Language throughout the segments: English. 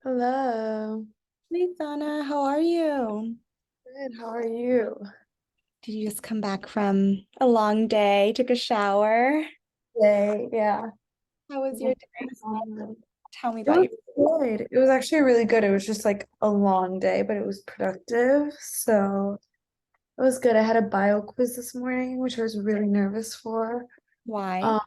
Hello. Hey, Sana, how are you? Good. How are you? Did you just come back from a long day, took a shower? Today, yeah. How was your day? Tell me It about was your. good. It was actually really good. It was just like a long day, but it was productive. So it was good. I had a bio quiz this morning, which I was really nervous for. Why? Um,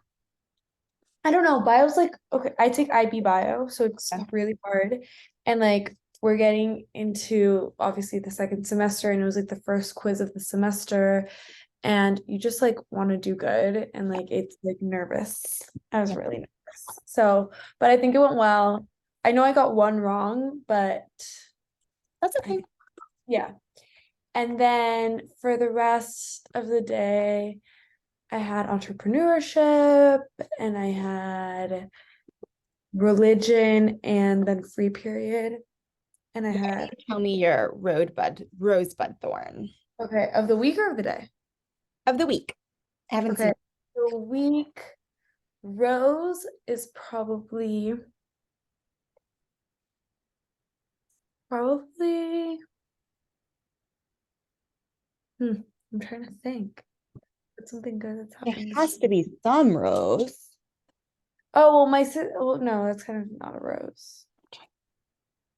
I don't know. Bio's like, okay, I take IB bio, so it's Yeah. really hard. And like we're getting into obviously the second semester, and it was like the first quiz of the semester. And you just like want to do good and like it's like nervous. I was Yeah. really nervous. So, but I think it went well. I know I got one wrong, but That's I okay. yeah. And then for the rest of the day, I had entrepreneurship and I had religion and then free period. And I had Tell me your rosebud thorn okay, of the week or of the day? of the week. I haven't Okay. seen. The week rose is probably Hmm, I'm trying to think. What's something good that's There happened this has to be some rose. Oh, well, well, no, that's kind of not a rose.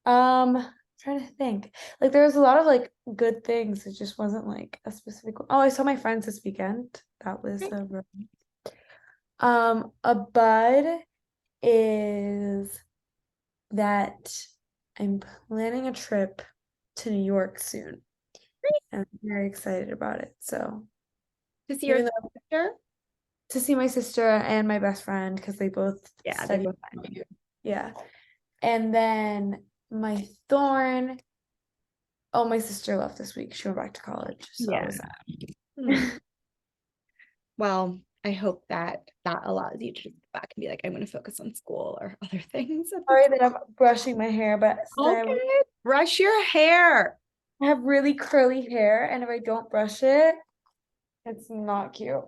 Trying to think. Like there was a lot of like good things. It just wasn't like a specific one. Oh, I saw my friends this weekend. That was Okay. a rose. A bud is that I'm planning a trip to New York soon. And I'm very excited about it. So To see your even though sister? to see my sister and my best friend because they both Yeah, they study. both fine. Yeah. And then my thorn. Oh, my sister left this week. She went back to college. So I Yeah. was Hmm. sad. Well, I hope that that allows you to just go back and be like, I'm going to focus on school or other things at this. Sorry that I'm brushing my hair, but since Okay. Brush your hair. I have really curly hair, and if I don't brush it, it's not cute.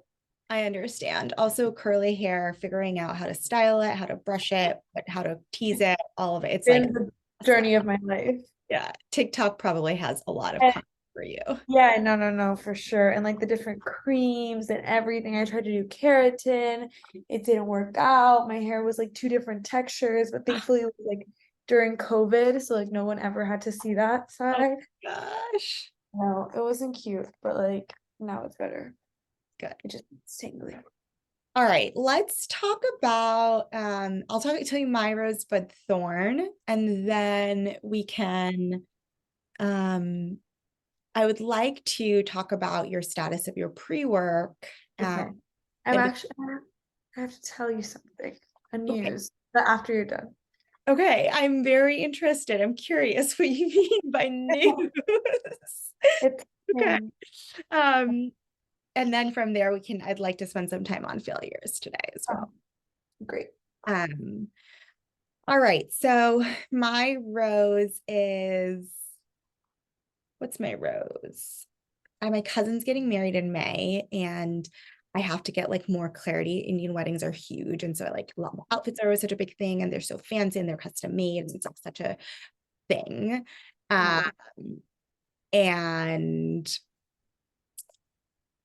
I understand. Also, curly hair, figuring out how to style it, how to brush it, but how to tease it, all of it. It's like, Been the journey of my life. yeah, TikTok probably has a lot of And content for you. yeah, no, no, no, for sure. And like the different creams and everything. I tried to do keratin. It didn't work out. My hair was like two different textures, but thankfully it was like during COVID, so like no one ever had to see that Oh side. gosh. No, it wasn't cute, but like now it's better. Good. It just it's tingly. All right, let's talk about I'll tell you my rosebud thorn, and then we can um I would like to talk about your status of your pre-work. Okay. I'm And actually I have to tell you something. A okay, news. But after you're done. okay, I'm very interested. I'm curious what you mean by news. It's Okay. Um, and then from there I'd like to spend some time on failures today as well. oh, great. Um, all right. So my rose is what's my rose? My cousin's getting married in May, and I have to get like more clarity. Indian weddings are huge, and so I like a lot more outfits are always such a big thing, and they're so fancy and they're custom made, and it's all such a thing. Um, Oh, and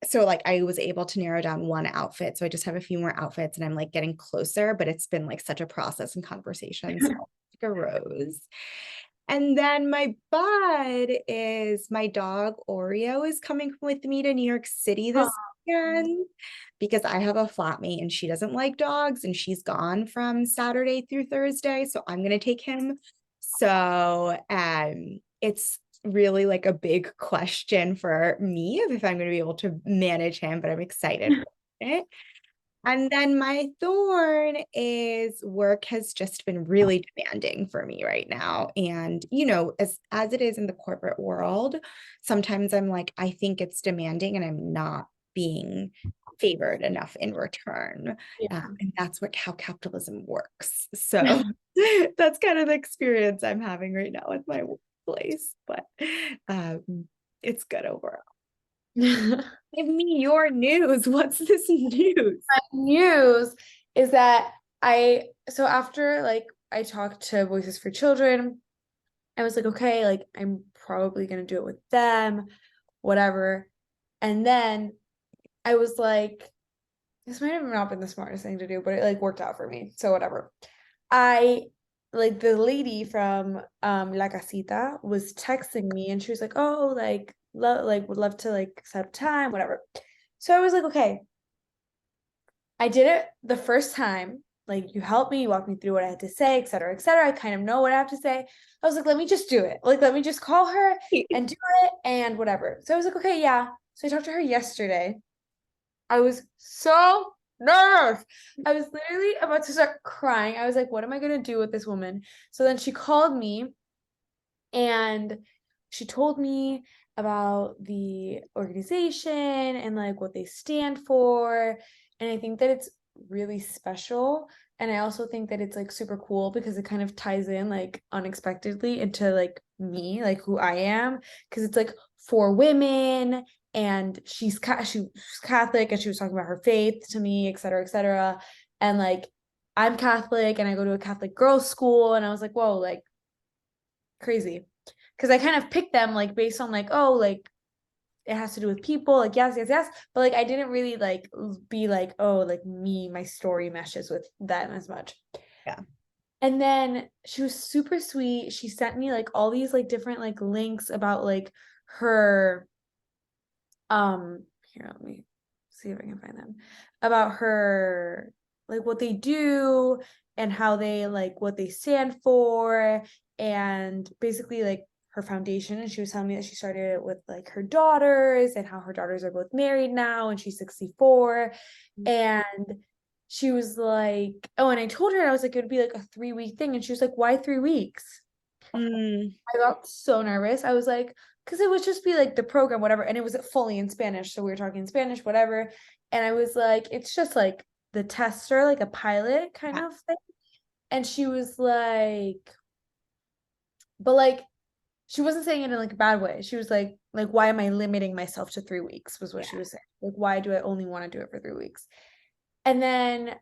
so like I was able to narrow down one outfit, so I just have a few more outfits, and I'm like getting closer, but it's been like such a process and conversation. So like a rose. And then my bud is my dog Oreo is coming with me to New York City this oh, weekend because I have a flatmate and she doesn't like dogs and she's gone from Saturday through Thursday. So I'm gonna take him. So it's really like a big question for me of if I'm gonna be able to manage him, but I'm excited for it. And then my thorn is work has just been really demanding for me right now. And, you know, as it is in the corporate world, sometimes I'm like, I think it's demanding and I'm not being favored enough in return. yeah. And that's what how capitalism works. So that's kind of the experience I'm having right now with my workplace. But it's good overall. Give me your news. What's this news? News is that so after like I talked to Voices for Children. I was like, okay, like I'm probably gonna do it with them, whatever. And then I was like, this might have not been the smartest thing to do, but it like worked out for me. So whatever. I like the lady from La Casita was texting me and she was like, oh, like would love to like set up time, whatever. So I was like, okay. I did it the first time. Like you helped me, you walked me through what I had to say, et cetera, et cetera. I kind of know what I have to say. I was like, let me just do it. Like, let me just call her and do it and whatever. So I was like, okay, yeah. So I talked to her yesterday. I was so nervous. I was literally about to start crying. I was like, what am I gonna do with this woman? So then she called me and she told me about the organization and like what they stand for. And I think that it's really special. And I also think that it's like super cool because it kind of ties in like unexpectedly into like me, like who I am. Because it's like for women and she's Catholic and she was talking about her faith to me, et cetera, et cetera. And like I'm Catholic and I go to a Catholic girls' school. And I was like, whoa, like crazy. Because I kind of picked them like based on like, oh, like it has to do with people, like yes, yes, yes. But like I didn't really like be like, oh, like me, my story meshes with them as much. Yeah. And then she was super sweet. She sent me like all these like different like links about like her here, let me see if I can find them. About her like what they do and how they like what they stand for and basically like her foundation. And she was telling me that she started it with like her daughters and how her daughters are both married now and she's 64. And she was like, oh, and I told her I was like, it would be like a 3-week thing. And she was like, why 3 weeks? Mm, I got so nervous. I was like, because it would just be like the program, whatever. And it was fully in Spanish. So we were talking Spanish, whatever. And I was like, it's just like the tester, like a pilot kind yeah. of thing. And she was like, but like, she wasn't saying it in like a bad way. She was like, why am I limiting myself to 3 weeks? Was what she Yeah. was saying. Like, why do I only want to do it for 3 weeks? And then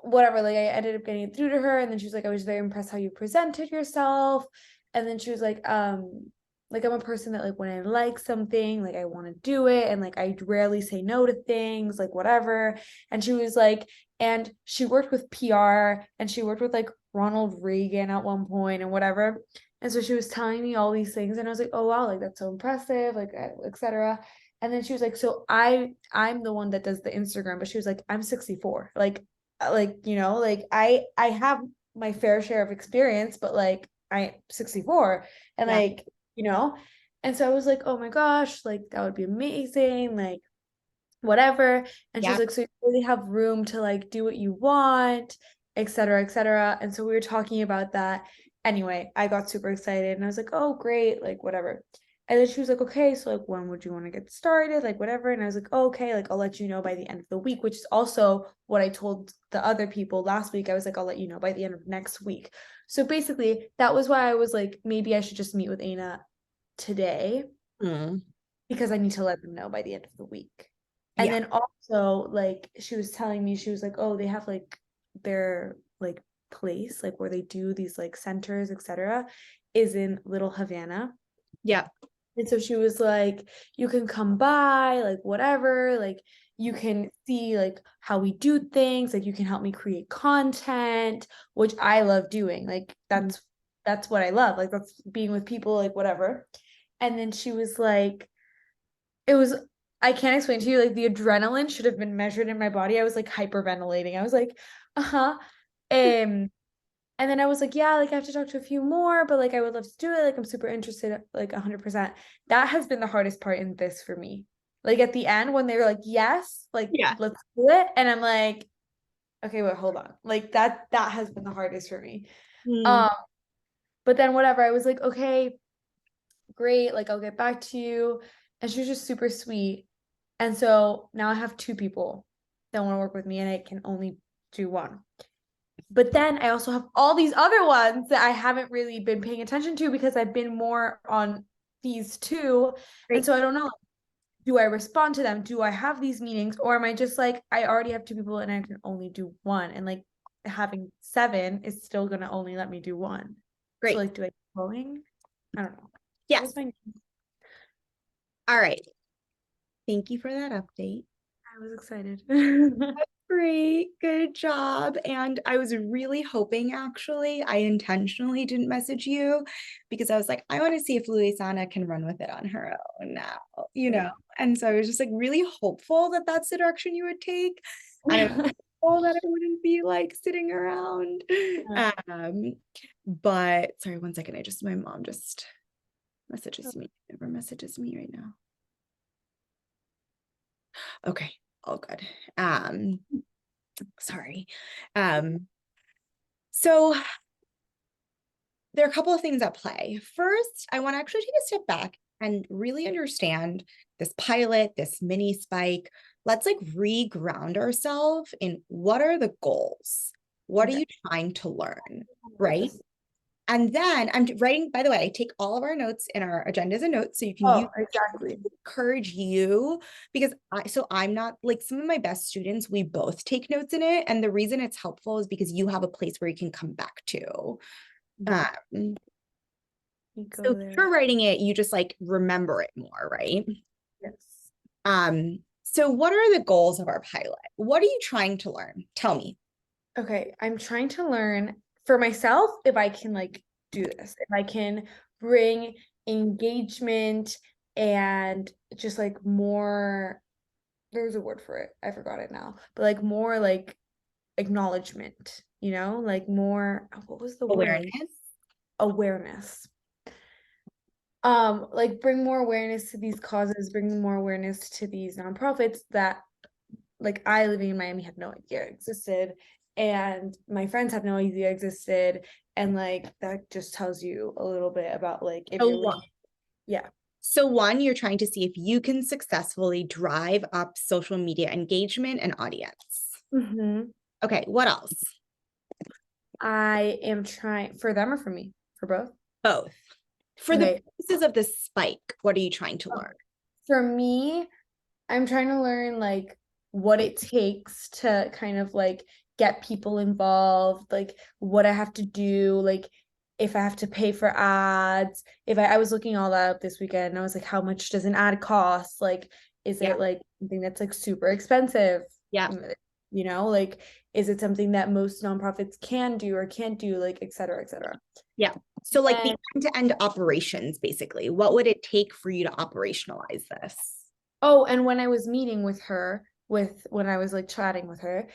whatever, like I ended up getting it through to her, and then she was like, I was very impressed how you presented yourself. And then she was like I'm a person that like when I like something, like I want to do it, and like I rarely say no to things, like whatever. And she was like, and she worked with PR and she worked with like Ronald Reagan at one point and whatever. And so she was telling me all these things, and I was like, oh wow, like that's so impressive, like etc. And then she was like, so I'm the one that does the Instagram, but she was like, I'm 64. Like like I have my fair share of experience, but like I'm 64 and Yeah. like and so I was like, oh my gosh, like that would be amazing, like whatever. And she was Yeah. like, so you really have room to like do what you want, etc., etc. And so we were talking about that. Anyway, I got super excited and I was like, oh great, like whatever. And then she was like, okay, so like when would you want to get started? Like whatever. And I was like, oh, okay, like I'll let you know by the end of the week, which is also what I told the other people last week. I was like, I'll let you know by the end of next week. So basically, that was why I was like, maybe I should just meet with Aina today Mm, because I need to let them know by the end of the week. And yeah. then also, like, she was telling me, she was like, oh, they have like their like place, like where they do these like centers, etc., is in Little Havana. Yeah. And so she was like, you can come by, like whatever, like you can see like how we do things, like you can help me create content, which I love doing. Like Mm. that's what I love. Like that's being with people, like whatever. And then she was like, it was I can't explain to you, like the adrenaline should have been measured in my body. I was like hyperventilating. I was like, uh-huh. Um, and then I was like, yeah, like I have to talk to a few more, but like I would love to do it. Like I'm super interested, like 100%. That has been the hardest part in this for me. Like at the end when they were like, yes, like Yeah. let's do it. And I'm like, okay, wait, hold on. Like that has been the hardest for me. Mm, Um, but then whatever, I was like, okay, great, like I'll get back to you. And she was just super sweet. And so now I have two people that want to work with me and I can only do one. But then I also have all these other ones that I haven't really been paying attention to because I've been more on these two. And great. so I don't know, do I respond to them? Do I have these meetings? Or am I just like, I already have two people and I can only do one? And like, having 7 is still gonna only let me do 1. Great. So like, do I keep going? I don't know. Yes. That's fine. All right. Thank you for that update. I was excited. Great, good job. And I was really hoping, actually, I intentionally didn't message you because I was like, I want to see if Luisana can run with it on her own now, you know? And so I was just like really hopeful that that's the direction you would take. And I was hopeful that I wouldn't be like sitting around. But sorry, one second. My mom just messages me, never messages me right now. Okay, all good. Sorry. So there are a couple of things at play. First, I want to actually take a step back and really understand this pilot, this mini spike. Let's like re-ground ourselves in what are the goals? What are you trying to learn, right? And then I'm writing, by the way, I take all of our notes in our agendas and notes so you can use exactly. encourage you because I'm not like some of my best students, we both take notes in it. And the reason it's helpful is because you have a place where you can come back to. So if you're writing it, you just like remember it more, right? Yes. So what are the goals of our pilot? What are you trying to learn? Tell me. Okay, I'm trying to learn for myself if I can like do this, if I can bring engagement and just like more, there's a word for it, I forgot it now, but like more like acknowledgement, you know, like more, what was the word? Awareness. Like bring more awareness to these causes, bring more awareness to these nonprofits that like I living in Miami had no idea existed, and my friends had no idea existed, and like that just tells you a little bit about like if you're really, yeah. So one, you're trying to see if you can successfully drive up social media engagement and audience. Okay, what else? I am trying for them or for me? For both? Both. For the purposes of the spike, what are you trying to learn? For me, I'm trying to learn like what it takes to kind of like get people involved, like what I have to do, like if I have to pay for ads. If I was looking all that up this weekend and I was like, how much does an ad cost? Like, is it like something that's like super expensive? Yeah. You know, like, is it something that most nonprofits can do or can't do, like, et cetera, et cetera. Yeah. So like the end-to-end operations, basically, what would it take for you to operationalize this? Oh, and when I was meeting with her, when I was like chatting with her,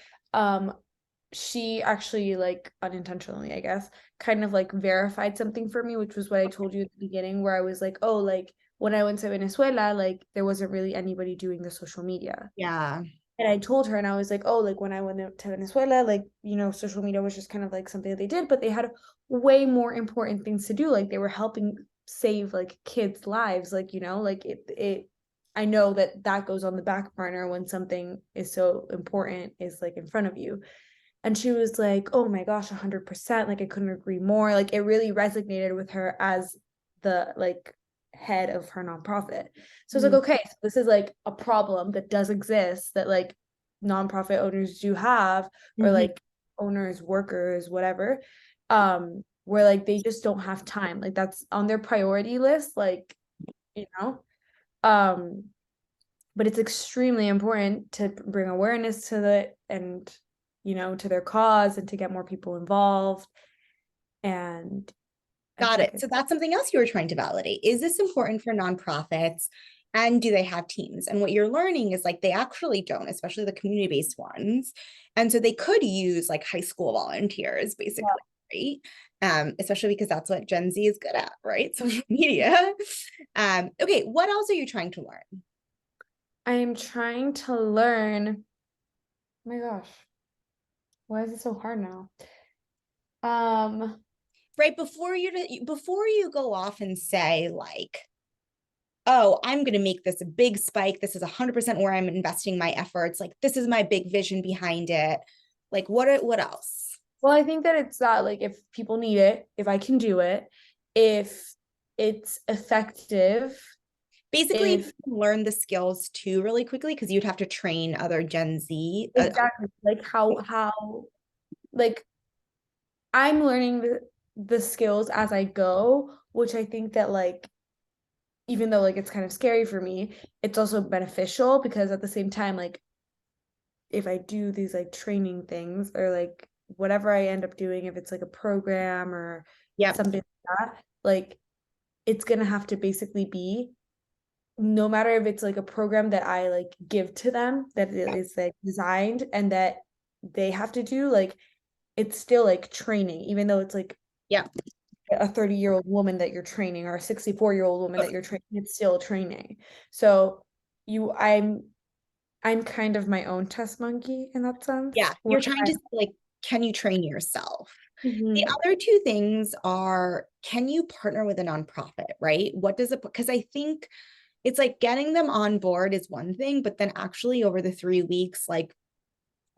she actually like unintentionally, I guess, kind of like verified something for me, which was what I told you at the beginning, where I was like, oh, like when I went to Venezuela, like there wasn't really anybody doing the social media. Yeah. And I told her, and I was like, oh, like when I went to Venezuela, like, you know, social media was just kind of like something that they did, but they had way more important things to do. Like they were helping save like kids' lives. Like, you know, like I know that that goes on the back burner when something is so important is like in front of you. And she was like, oh my gosh, 100%. Like I couldn't agree more. Like it really resonated with her as the like head of her nonprofit. So it's like, okay, so this is like a problem that does exist that like nonprofit owners do have, or like owners, workers, whatever, where like they just don't have time. Like that's on their priority list, like, you know. But it's extremely important to bring awareness to it and, you know, to their cause and to get more people involved. And got it. So that's something else you were trying to validate. Is this important for nonprofits? And do they have teams? And what you're learning is like they actually don't, especially the community-based ones. And so they could use like high school volunteers, basically, right? Especially because that's what Gen Z is good at, right? Social media. Okay, what else are you trying to learn? I'm trying to learn. Oh my gosh. Why is it so hard now? Right, before you go off and say like, oh, I'm going to make this a big spike. This is 100% where I'm investing my efforts. Like, this is my big vision behind it. Like, what else? Well, I think that it's that, like, if people need it, if I can do it, if it's effective. Basically, you can learn the skills too really quickly because you'd have to train other Gen Z. Exactly. Like how, like I'm learning the skills as I go, which I think that like even though like it's kind of scary for me, it's also beneficial because at the same time, like if I do these like training things or like whatever I end up doing, if it's like a program or Yep. something like that, like it's gonna have to basically be no matter if it's like a program that I like give to them that is like designed and that they have to do, like it's still like training, even though it's like Yep. a 30-year-old woman that you're training or a 64-year-old woman that you're training, it's still training. So you I'm kind of my own test monkey in that sense. Yeah. You're trying to like, can you train yourself? The Mhm. other two things are, can you partner with a nonprofit, right? What does it, because I think it's like getting them on board is one thing, but then actually over the 3 weeks, like,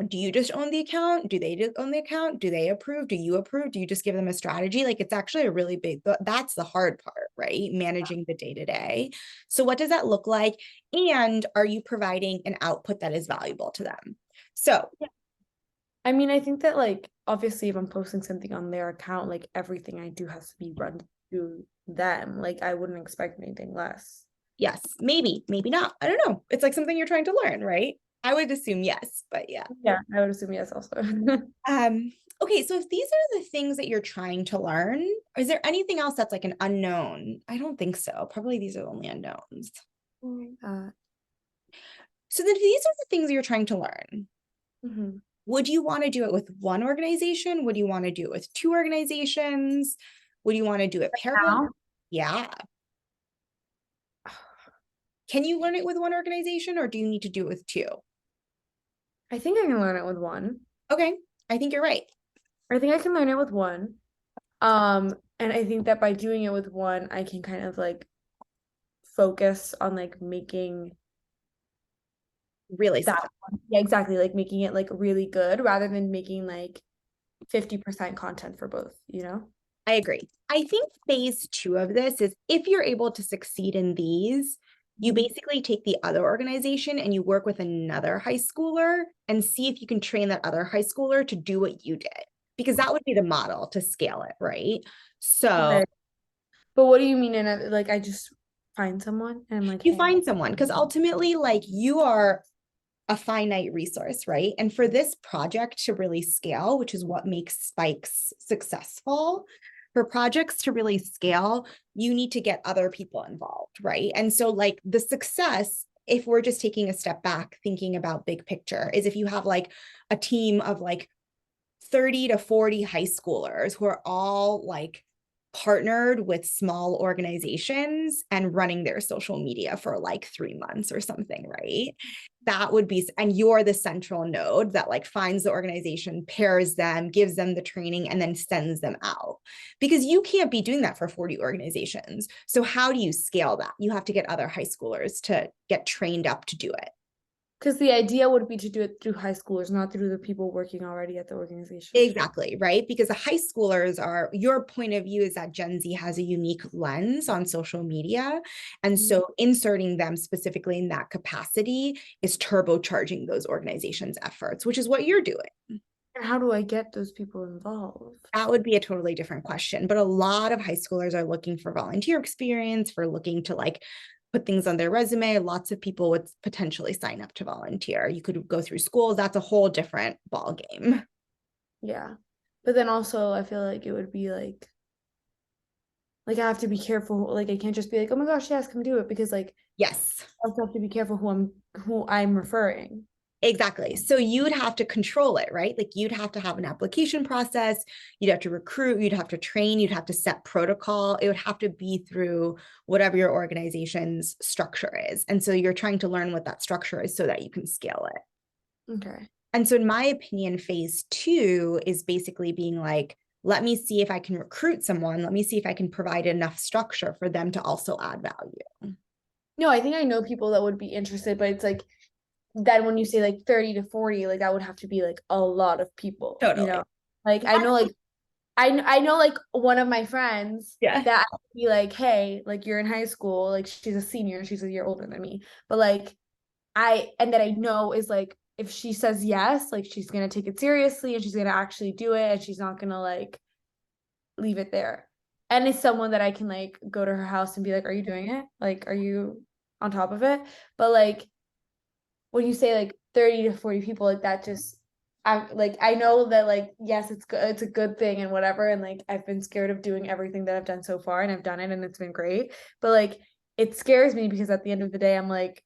do you just own the account? Do they just own the account? Do they approve? Do you approve? Do you just give them a strategy? Like it's actually a really big, that's the hard part, right? Managing the day to day. So what does that look like? And are you providing an output that is valuable to them? So I mean, I think that like obviously if I'm posting something on their account, like everything I do has to be run through them. Like I wouldn't expect anything less. yes, maybe, maybe not. I don't know. It's like something you're trying to learn, right? I would assume yes, but yeah. Yeah, I would assume yes also. Um, okay, so if these are the things that you're trying to learn, is there anything else that's like an unknown? I don't think so. Probably these are the only unknowns. Uh, So then if these are the things you're trying to learn, mhm. would you want to do it with one organization? Would you want to do it with two organizations? Would you want to do it parallel? Now, Yeah. Can you learn it with one organization or do you need to do it with two? I think I can learn it with one. Okay, I think you're right. I think I can learn it with one. And I think that by doing it with one, I can kind of like focus on like making Really that successful. one. Yeah, exactly. Like making it like really good rather than making like 50% content for both, you know? I agree. I think phase two of this is if you're able to succeed in these, you Mhm. basically take the other organization and you work with another high schooler and see if you can train that other high schooler to do what you did, because that would be the model to scale it, right? So Okay. But what do you mean in a like I just find someone and I'm like, you hey, find someone because ultimately, like you are a finite resource, right? And for this project to really scale, which is what makes Spikes successful, for projects to really scale, you need to get other people involved, right? And so, like, the success, if we're just taking a step back, thinking about big picture, is if you have like a team of like 30 to 40 high schoolers who are all like partnered with small organizations and running their social media for like 3 months or something, right? That would be, and you're the central node that like finds the organization, pairs them, gives them the training, and then sends them out. Because you can't be doing that for 40 organizations. So, how do you scale that? You have to get other high schoolers to get trained up to do it. because the idea would be to do it through high schoolers, not through the people working already at the organization. Exactly, right? Because the high schoolers are, your point of view is that Gen Z has a unique lens on social media. And so inserting them specifically in that capacity is turbocharging those organizations' efforts, which is what you're doing. And how do I get those people involved? That would be a totally different question. But a lot of high schoolers are looking for volunteer experience, for looking to like put things on their resume. Lots of people would potentially sign up to volunteer. You could go through schools. That's a whole different ball game. Yeah. But then also I feel like it would be like I have to be careful. Like I can't just be like, oh my gosh, yes, come do it because like Yes. I also have to be careful who I'm referring. Exactly. So you'd have to control it, right? Like you'd have to have an application process, you'd have to recruit, you'd have to train, you'd have to set protocol. It would have to be through whatever your organization's structure is. And so you're trying to learn what that structure is so that you can scale it. Okay. And so, in my opinion, phase two is basically being like, let me see if I can recruit someone. Let me see if I can provide enough structure for them to also add value. No, I think I know people that would be interested, but it's like then when you say like 30 to 40, like that would have to be like a lot of people, you Totally. know? Like I know like I know like one of my friends Yeah. that I would be like, hey, like you're in high school, like she's a senior, she's a year older than me. But like and that I know is like if she says yes, like she's gonna take it seriously and she's gonna actually do it and she's not gonna like leave it there. And it's someone that I can like go to her house and be like, are you doing it? Like, are you on top of it? But like when you say like 30 to 40 people, like that just I know that like yes, it's good, it's a good thing and whatever. And like I've been scared of doing everything that I've done so far and I've done it and it's been great. But like it scares me because at the end of the day, I'm like,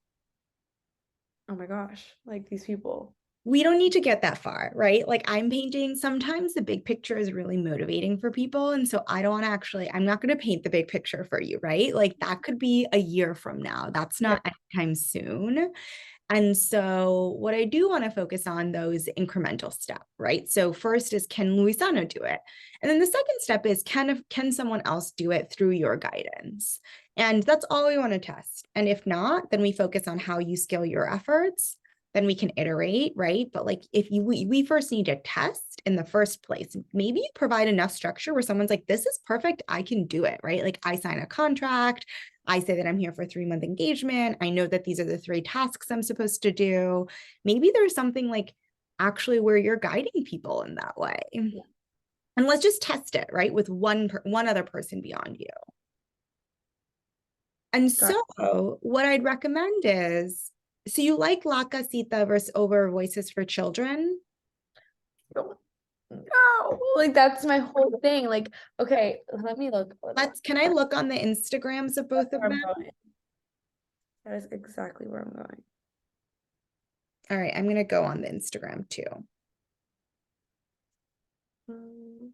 oh my gosh, like these people. We don't need to get that far, right? Like I'm painting, sometimes the big picture is really motivating for people. And so I don't want to actually, I'm not going to paint the big picture for you, right? Like that could be a year from now. That's Yeah. not anytime soon. And so what I do want to focus on those incremental step, right? So first is can Luisano do it? And then the second step is can someone else do it through your guidance? And that's all we want to test. And if not, then we focus on how you scale your efforts. Then we can iterate, right? But like if we first need to test in the first place, maybe provide enough structure where someone's like, this is perfect, I can do it, right? Like I sign a contract, I say that I'm here for a 3-month engagement. I know that these are the 3 tasks I'm supposed to do. Maybe there's something like actually where you're guiding people in that way. Yeah. And let's just test it, right? With one other person beyond you. And Got so what I'd recommend is, so you like La Casita versus over Voices for Children? it. No, like that's my whole thing. Like, okay, let me look. Can I look on the Instagrams of both of Where them? I'm going. That is exactly where I'm going. All right, I'm gonna go on the Instagram too. Mm,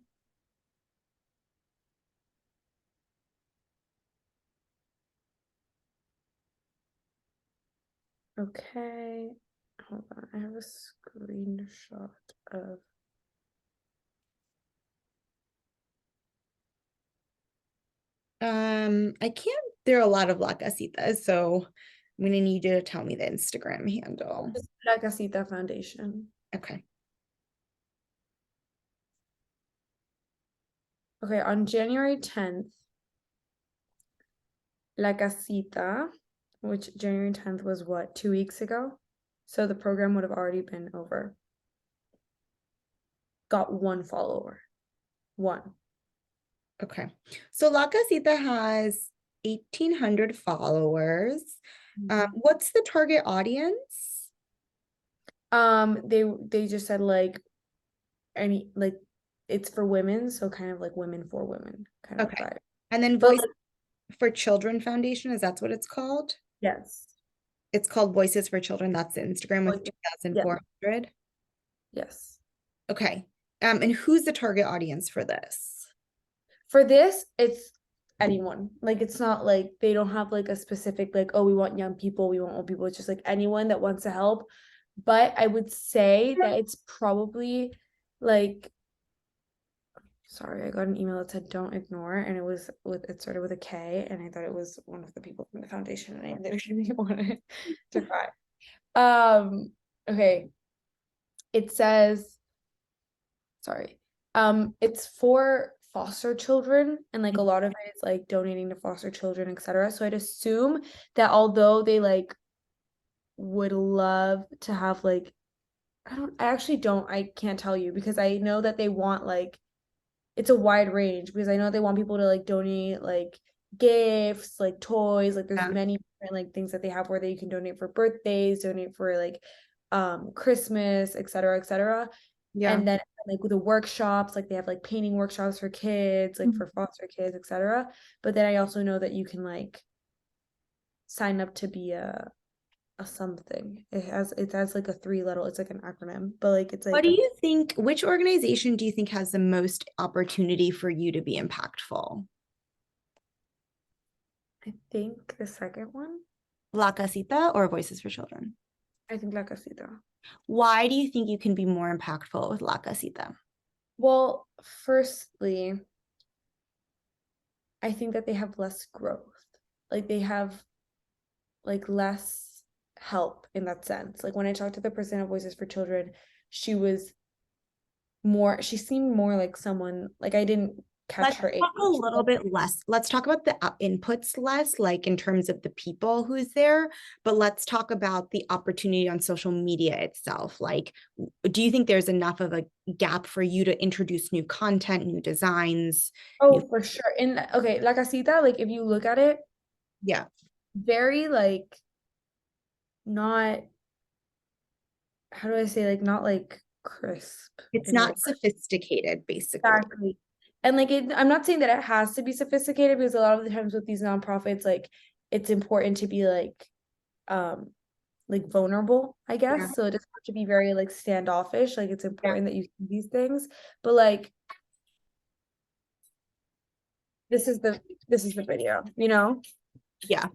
okay, hold on. I have a screenshot of. I can't, there are a lot of La Casitas, so I'm gonna need you to tell me the Instagram handle. La Casita Foundation. Okay. Okay, on January 10th, La Casita, which January 10th was what, 2 weeks ago? So the program would have already been over. Got 1 follower. 1. Okay. So La Casita has 1,800 followers. What's the target audience? They just said like any like it's for women, so kind of like women for women kind of Okay. vibe. And then But Voice for Children Foundation, is that what it's called? yes. It's called Voices for Children. That's the Instagram with Yeah. 2,400. Yes. Okay. And who's the target audience for this? For this, it's anyone. Like it's not like they don't have like a specific like, oh, we want young people, we want old people. It's just like anyone that wants to help. But I would say that it's probably like sorry, I got an email that said don't ignore, and it started with a K, and I thought it was one of the people from the foundation, and I literally wanted to cry. Okay. It says, sorry. It's for foster children, and like a lot of it is like donating to foster children, etc. So I'd assume that although they like would love to have like I actually don't, I can't tell you because I know that they want like it's a wide range because I know they want people to like donate like gifts, like toys, like there's Yeah. many different like things that they have where they can donate for birthdays, donate for like Christmas, etc., etc. Yeah. And then like with the workshops, like they have like painting workshops for kids, like for foster kids, etc. But then I also know that you can like sign up to be a something. It has like a 3 letter, it's like an acronym, but like it's What like do you think, which organization do you think has the most opportunity for you to be impactful? I think the second one. La Casita or Voices for Children? I think La Casita. Why do you think you can be more impactful with La Casita? Well, firstly, I think that they have less growth. Like they have like less help in that sense. Like when I talked to the person of Voices for Children, she seemed more like someone like I didn't catch Let's her age. talk a little bit less. Let's talk about the inputs less, like in terms of the people who's there, but let's talk about the opportunity on social media itself. Like, do you think there's enough of a gap for you to introduce new content, new designs? Oh, New, for sure. And okay, La Casita, like if you look at it, yeah, very like not, how do I say, like not like crisp it's in a way. not sophisticated, basically. Exactly. And like I'm not saying that it has to be sophisticated because a lot of the times with these nonprofits, like it's important to be um like vulnerable, I Yeah, guess. So it doesn't have to be very like standoffish. Like it's yeah, important that you see these things. But like this is the video, you know? yeah,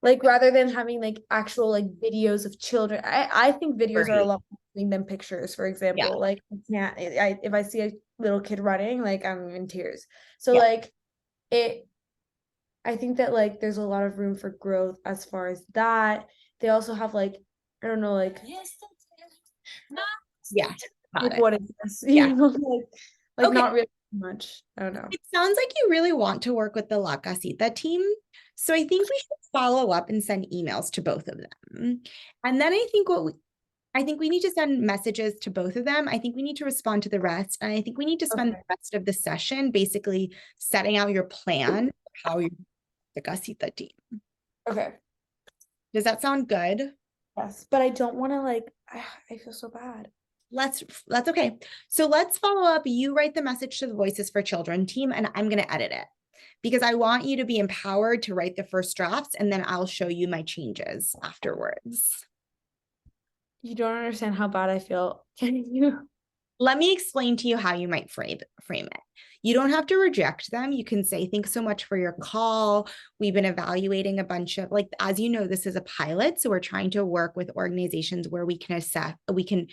Like rather than having like actual like videos of children, I think videos are a right. lot more interesting than pictures, for Yeah, example. Like I can't I if I see a little kid running, like I'm in tears. So yeah. like it I think that like there's a lot of room for growth as far as that. They also have like I don't know Yeah, got like it. what is this? Yeah. You know like Okay. not really much. I don't know. It sounds like you really want to work with the La Casita team. So I think we should follow up and send emails to both of them. And then I think we need to send messages to both of them. I think we need to respond to the rest. And I think we need to spend the Okay. rest of the session basically setting out your plan for how you're the Casita team. Okay. Does that sound good? Yes. But I don't want to like I feel so bad. That's okay. So let's follow up. You write the message to the Voices for Children team, and I'm going to edit it because I want you to be empowered to write the first drafts, and then I'll show you my changes afterwards. You don't understand how bad I feel. Can you? Let me explain to you how you might frame it. You don't have to reject them. You can say, thanks so much for your call. We've been evaluating a bunch of, like, as you know, this is a pilot. So we're trying to work with organizations where we can assess, we can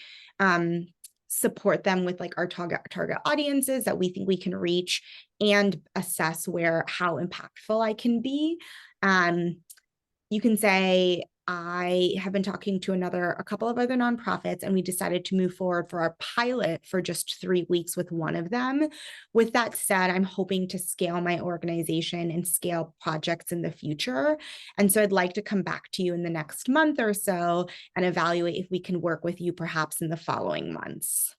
support them with like our target audiences that we think we can reach and assess how impactful I can be. You can say, I have been talking to a couple of other nonprofits, and we decided to move forward for our pilot for just 3 weeks with one of them. With that said, I'm hoping to scale my organization and scale projects in the future. And so I'd like to come back to you in the next month or so and evaluate if we can work with you perhaps in the following months.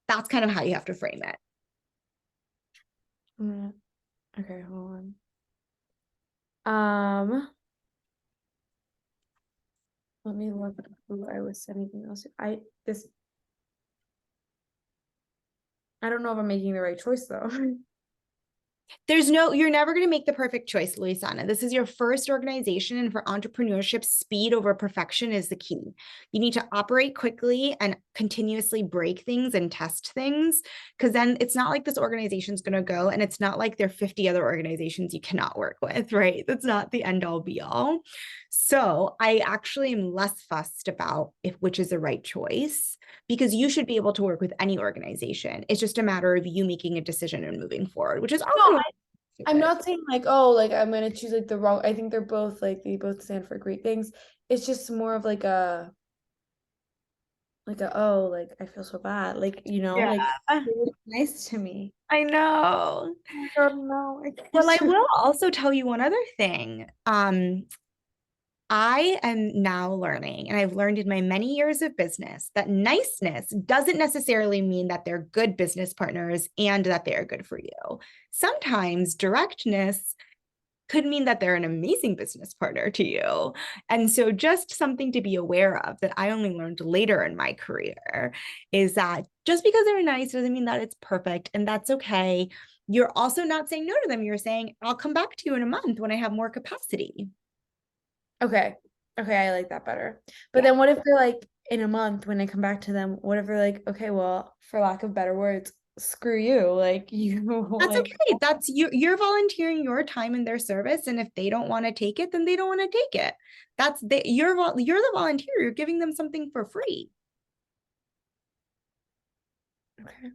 That's kind of how you have to frame it. Okay, hold on. Let me look who I was sending else. I don't know if I'm making the right choice though. You're never going to make the perfect choice, Luisana. This is your first organization, and for entrepreneurship, speed over perfection is the key. You need to operate quickly and continuously break things and test things, because then it's not like this organization is going to go, and it's not like there are 50 other organizations you cannot work with, right? That's not the end all be all. So I actually am less fussed about which is the right choice, because you should be able to work with any organization. It's just a matter of you making a decision and moving forward, which is often No, I'm not saying like, oh, like I'm gonna choose like the wrong. I think they're both like they both stand for great things. It's just more of like a oh, like I feel so bad. Like, Yeah, like it was nice to me. I know. Oh my God, no, I Well, I can't. will also tell you one other thing. I am now learning, and I've learned in my many years of business, that niceness doesn't necessarily mean that they're good business partners and that they are good for you. Sometimes directness could mean that they're an amazing business partner to you. And so, just something to be aware of that I only learned later in my career is that just because they're nice doesn't mean that it's perfect, and that's okay. You're also not saying no to them. You're saying, I'll come back to you in a month when I have more capacity. Okay. Okay, I like that better. But Yeah. then what if they're like in a month when I come back to them, what if they're like, okay, well, for lack of better words, screw you. Like you That's like okay. That's you're volunteering your time in their service. And if they don't want to take it, then they don't want to take it. You're the volunteer. You're giving them something for free. okay.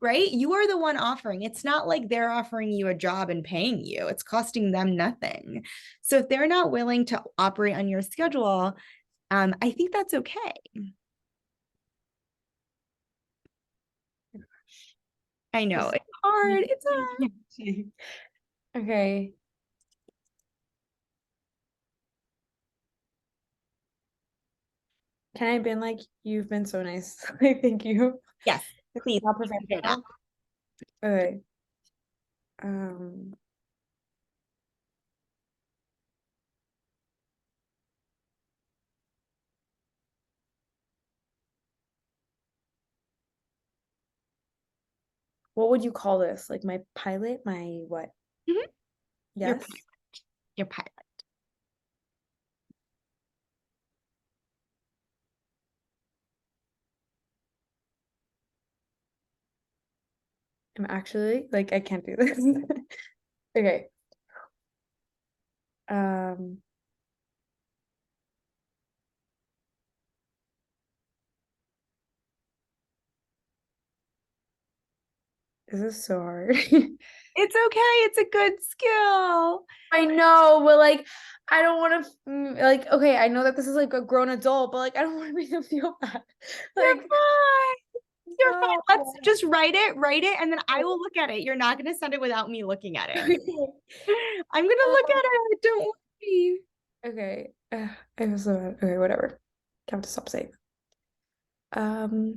Right? You are the one offering. It's not like they're offering you a job and paying you. It's costing them nothing. So if they're not willing to operate on your schedule, I think that's okay. I know This it's hard. It's hard. Okay. Can I have been like, you've been so nice. Like, thank you. Yes, It's please. not Hear that. professional. Okay. Um, what would you call this? Like my pilot? My what? Mhm. Your Yes? pilot. Your pilot. I'm actually like I can't do this. Okay. Um, this is so hard. It's okay. It's a good skill. I know, but like I don't want to like okay, I know that this is like a grown adult, but like I don't want to make them feel bad. You're Like fine. You're fine. no. Let's just write it, and then I will look at it. You're not going to send it without me looking at it. I'm going to look at it. Don't worry. Okay. I feel so bad. Okay, whatever. I have to stop saying that.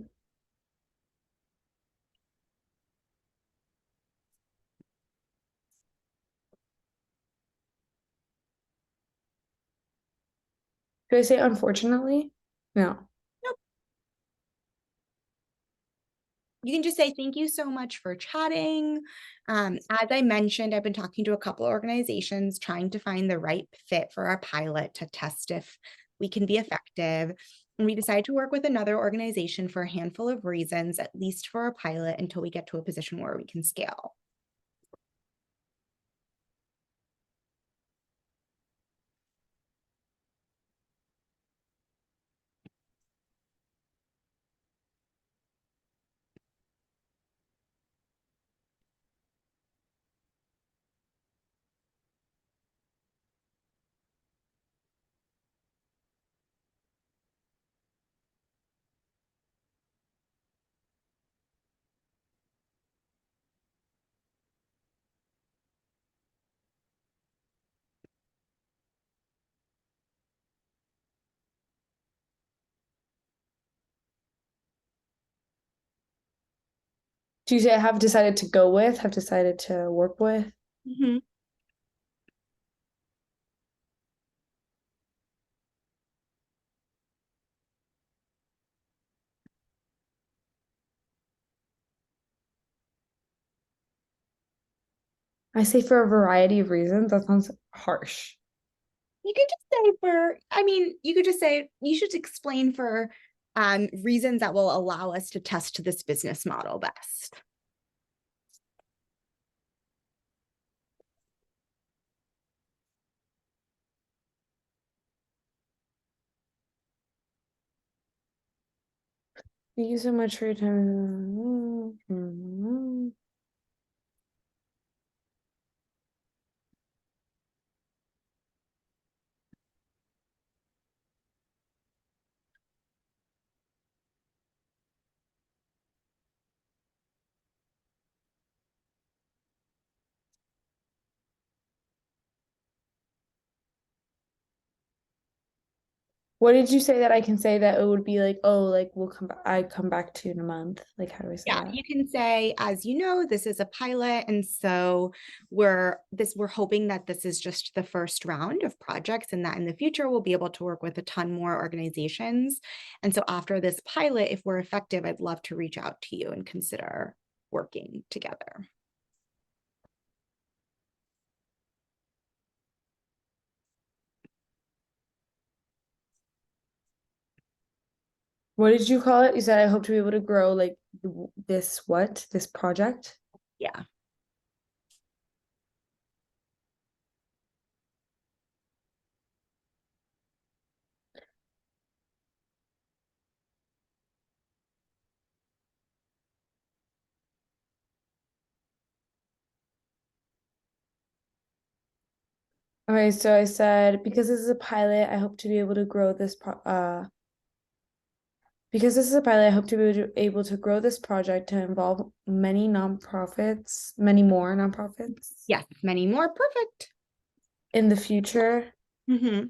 Do I say unfortunately? No. Nope. You can just say thank you so much for chatting. As I mentioned, I've been talking to a couple of organizations trying to find the right fit for our pilot to test if we can be effective. And we decided to work with another organization for a handful of reasons, at least for our pilot, until we get to a position where we can scale. Do you say I have decided to go with, have decided to work with? Mhm. I say for a variety of reasons. That sounds harsh. You could just say I mean, you could just say, you should explain for reasons that will allow us to test this business model best. Thank you so much for your time. What did you say that I can say that it would be like, oh, like we'll come back, I come back to you in a month. Like, how do I say Yeah, that? you can say, as you know, this is a pilot, and so we're hoping that this is just the first round of projects, and that in the future we'll be able to work with a ton more organizations. And so after this pilot, if we're effective, I'd love to reach out to you and consider working together. What did you call it? You said I hope to be able to grow like this what? This project? Yeah. Okay, so I said because this is a pilot, I hope to be able to grow this Because this is a pilot, I hope to be able to grow this project to involve many nonprofits, many more nonprofits Yes, many more. Perfect. in the future. Mm-hmm.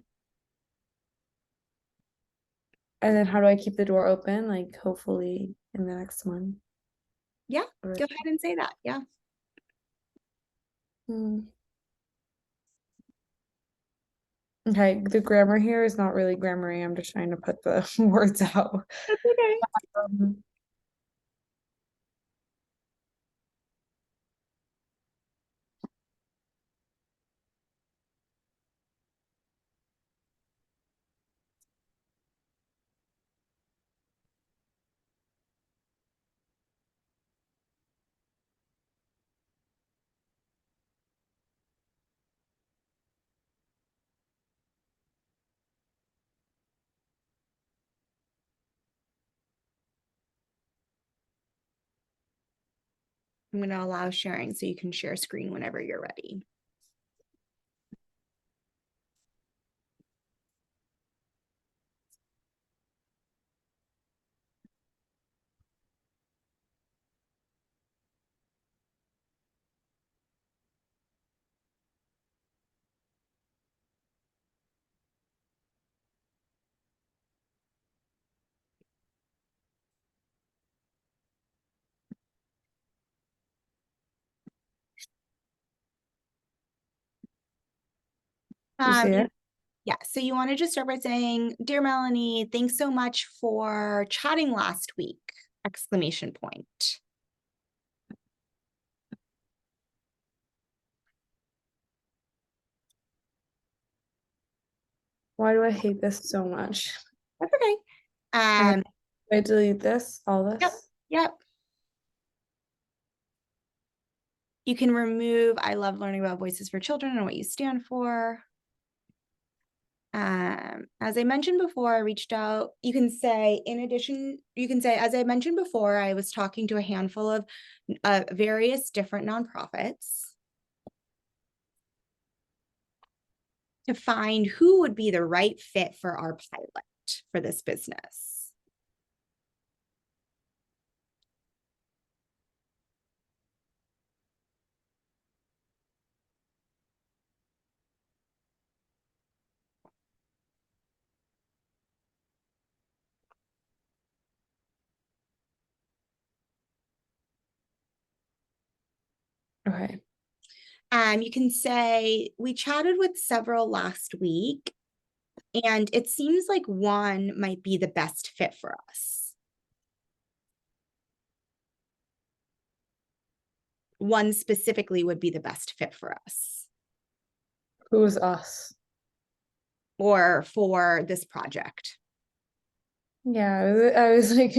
And then how do I keep the door open? Like hopefully in the next one. Yeah, Or- go ahead and say that. Yeah. Hmm. Okay, the grammar here is not really grammary. I'm just trying to put the words out. That's okay. Um, I'm going to allow sharing so you can share screen whenever you're ready. you see it? Yeah, so you want to just start by saying, "Dear Melanie, thanks so much for chatting last week!" Exclamation point. Why do I hate this so much? That's okay. And I delete this, all Yep, this. yep. You can remove "I love learning about Voices for Children" and what you stand for. As I mentioned before, I reached out. You can say, in addition, you can say, as I mentioned before, I was talking to a handful of various different nonprofits to find who would be the right fit for our pilot for this business. Okay. You can say, we chatted with several last week, and it seems like one might be the best fit for us. One specifically would be the best fit for us Who is us? or for this project. Yeah, I was like,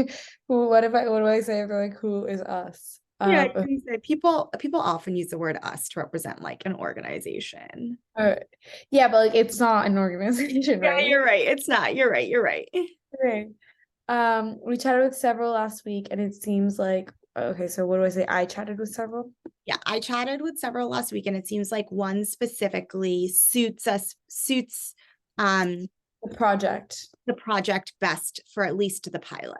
what do I say if they're like, who is us? Yeah, you can say people often use the word us to represent like an organization. Yeah, but like it's not an organization, Yeah, right? you're right. It's not. You're right. You're right. Okay. We chatted with several last week, and it seems like okay, so what do I say? I chatted with several. Yeah, I chatted with several last week, and it seems like one specifically suits The project. the project best for at least the pilot.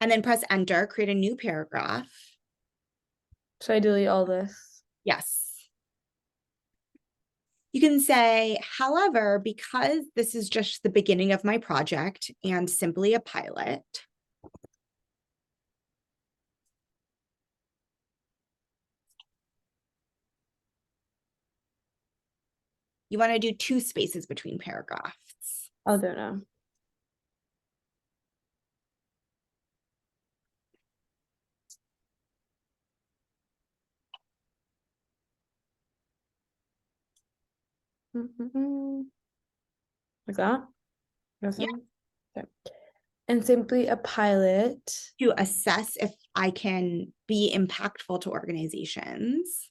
And then press enter, create a new paragraph. Should I delete all this? Yes. You can say, however, because this is just the beginning of my project and simply a pilot, you want to do 2 spaces between paragraphs. I'll do it now. Like that? That's Yeah. okay. And simply a pilot. To assess if I can be impactful to organizations.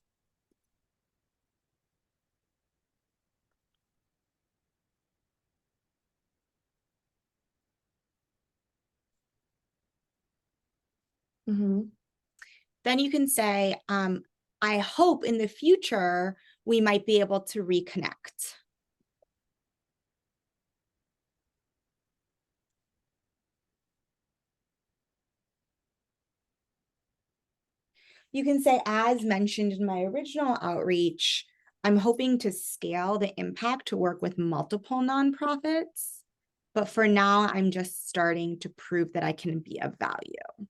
Then you can say, I hope in the future we might be able to reconnect. You can say, as mentioned in my original outreach, I'm hoping to scale the impact to work with multiple nonprofits. But for now, I'm just starting to prove that I can be of value.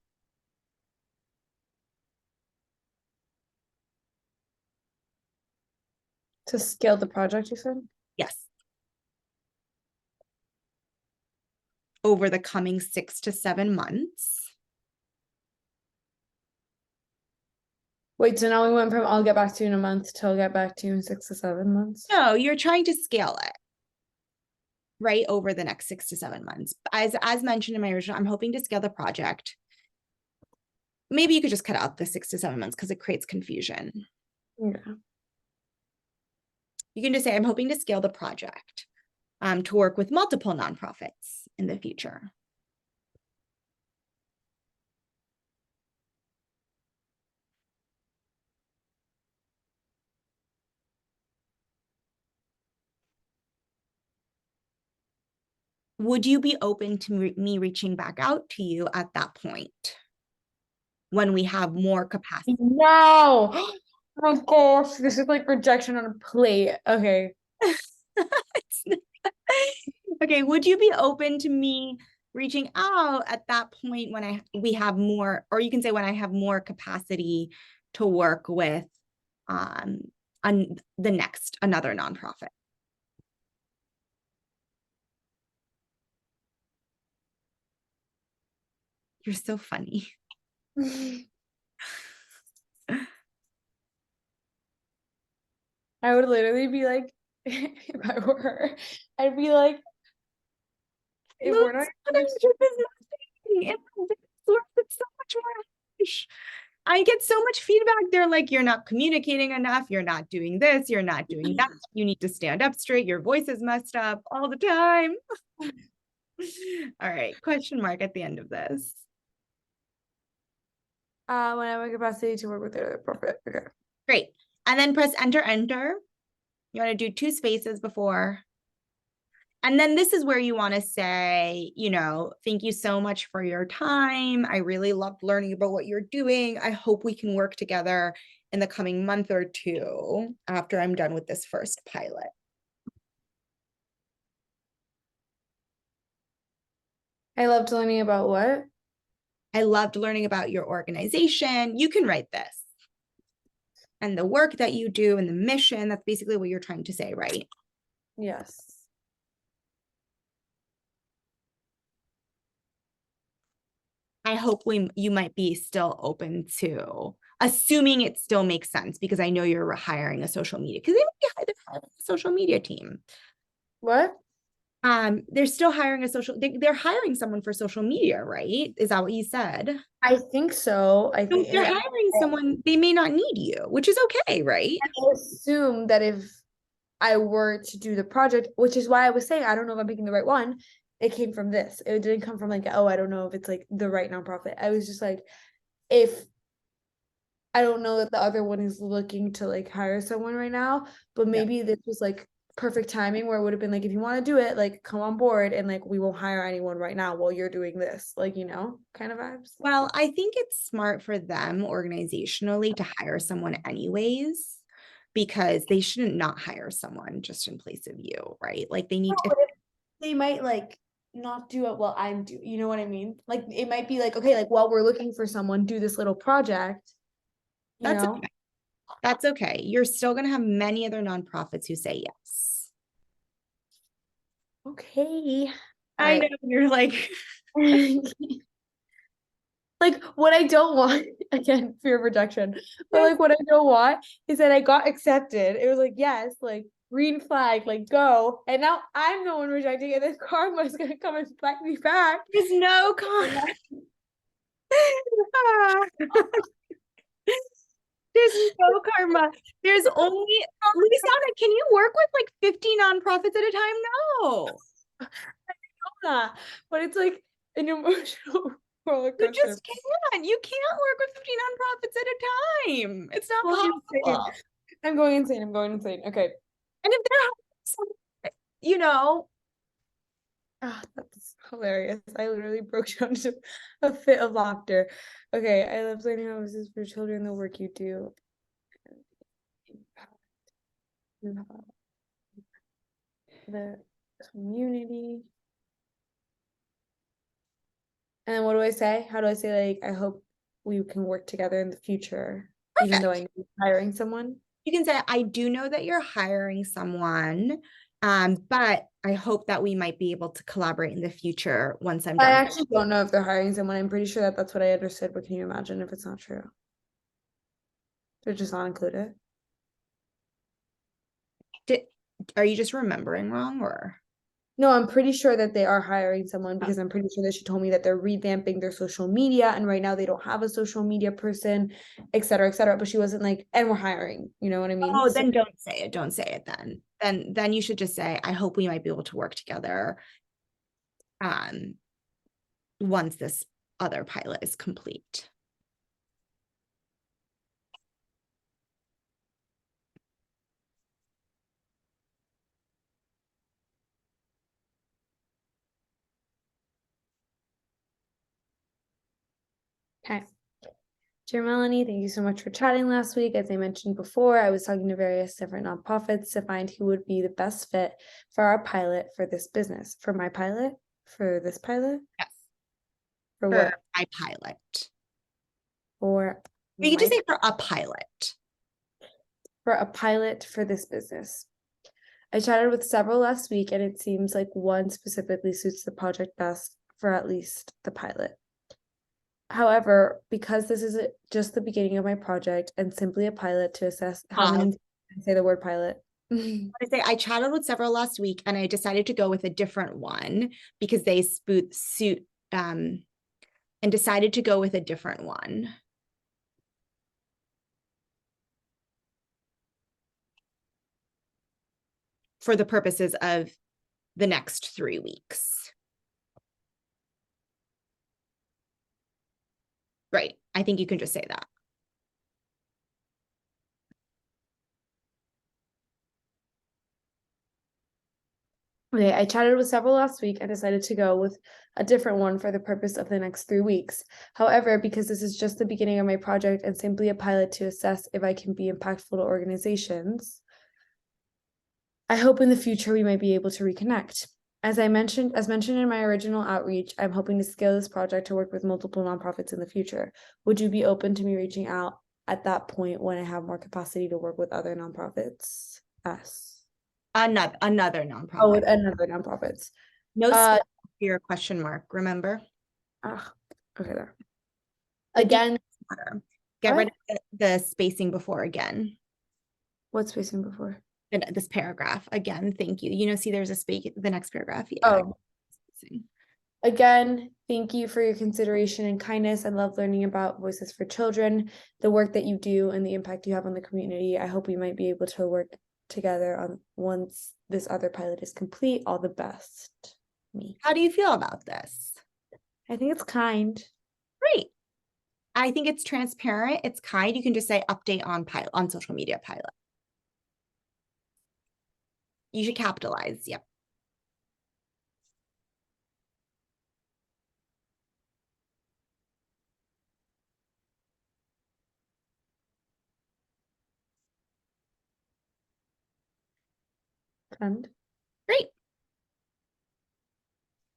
To scale the project, you said? Yes. Over the coming 6 to 7 months. Wait, so now we went from I'll get back to you in a month to I'll get back to you in 6 to 7 months? No, you're trying to scale it, right, over the next 6 to 7 months. As mentioned in my original, I'm hoping to scale the project. Maybe you could just cut out the 6 to 7 months because it creates confusion. Yeah. You can just say, I'm hoping to scale the project to work with multiple nonprofits in the future. Would you be open to me reaching back out to you at that point when we have more capacity? No. Oh gosh, this is like rejection on a plate. Okay. Okay, would you be open to me reaching out at that point when we have more, or you can say when I have more capacity to work with another nonprofit? You're so funny. I would literally be like, if I were her, I'd be like, if we're not It's so much more. I get so much feedback. They're like, you're not communicating enough. You're not doing this. You're not doing that. You need to stand up straight. Your voice is messed up all the time. All right. Question mark at the end of this. when I have a capacity to work with the other profit. Okay. Great. And then press enter, enter. You want to do 2 spaces before. And then this is where you want to say, thank you so much for your time. I really loved learning about what you're doing. I hope we can work together in the coming month or 2 after I'm done with this first pilot. I loved learning about what? I loved learning about your organization. You can write this. And the work that you do and the mission, that's basically what you're trying to say, right? Yes. I hope you might be still open to, assuming it still makes sense, because I know you're hiring a social media, because they might be hiring a social media team. What? They're still hiring they're hiring someone for social media, right? Is that what you said? I think so. I think They're hiring someone, they may not need you, which is okay, right? I assume that if I were to do the project, which is why I was saying I don't know if I'm picking the right one, it came from this. It didn't come from like, oh, I don't know if it's like the right nonprofit. I was just like, if I don't know that the other one is looking to like hire someone right now, but maybe this was like perfect timing where it would have been like, if you want to do it, like come on board and like we won't hire anyone right now while you're doing this, like, kind of vibes. Well, I think it's smart for them organizationally to hire someone anyways, because they shouldn't not hire someone just in place of you, right? Like they need to. They might like not do it while I'm doing, you know what I mean? Like it might be like, okay, like while we're looking for someone, do this little project. That's okay. That's okay. You're still going to have many other nonprofits who say yes. Okay. I know you're like, like what I don't want, again, fear of rejection, but like what I don't want is that I got accepted. It was like, yes, like green flag, like go. And now I'm the one rejecting it. This karma is gonna come and smack me back. There's no karma. There's no karma. There's only, Lisanna, can you work with like 50 nonprofits at a time? No. But it's like an emotional roller You coaster. just can't. You can't work with 50 nonprofits at a time. It's not Going insane. possible. I'm going insane. I'm going insane. Okay. And if they're some, you know, Ah, that's hilarious. I literally broke down into a fit of laughter. Okay, I love learning how this is for children, the work you do. The community. And then what do I say? How do I say, like, I hope we can work together in the future, even though perfect. I'm hiring someone? You can say, I do know that you're hiring someone, but I hope that we might be able to collaborate in the future once I'm I done. actually don't know if they're hiring someone. I'm pretty sure that that's what I understood, but can you imagine if it's not true? They're just not included. Did, are you just remembering wrong or? No, I'm pretty sure that they are hiring someone because I'm pretty sure that she told me that they're revamping their social media and right now they don't have a social media person, et cetera, et cetera. But she wasn't like, and we're hiring, you know what I mean? Oh, So then don't say it. Don't say it then. Then you should just say, I hope we might be able to work together um once this other pilot is complete. okay. Dear Melanie, thank you so much for chatting last week. As I mentioned before, I was talking to various different nonprofits to find who would be the best fit for our pilot for this business. For my pilot? For this pilot? Yes. For For what? my pilot. For We can just my say for a pilot. for a pilot for this business. I chatted with several last week, and it seems like one specifically suits the project best for at least the pilot. However, because this is just the beginning of my project and simply a pilot to assess how many say the word pilot. I say I chatted with several last week and I decided to go with a different one because they suit and decided to go with a different one. For the purposes of the next 3 weeks. Right. I think you can just say that. Okay, I chatted with several last week and decided to go with a different one for the purpose of the next 3 weeks. However, because this is just the beginning of my project and simply a pilot to assess if I can be impactful to organizations, I hope in the future we might be able to reconnect. As mentioned in my original outreach, I'm hoping to scale this project to work with multiple nonprofits in the future. Would you be open to me reaching out at that point when I have more capacity to work with other nonprofits? Yes. Another Oh, nonprofit. with another nonprofits. No space for your question mark, remember? Okay, there. The Again, matter. Get rid of the spacing before again. what's spacing before? This paragraph again. Thank you. You know, see, there's a space. The next paragraph. Yeah. Oh, again, thank you for your consideration and kindness. I love learning about Voices for Children, the work that you do, and the impact you have on the community. I hope we might be able to work together on once this other pilot is complete. All the best. Me. How do you feel about this? I think it's kind. Great. I think it's transparent. It's kind. You can just say update on pilot on social media pilot. You should capitalize. Yep. And Great.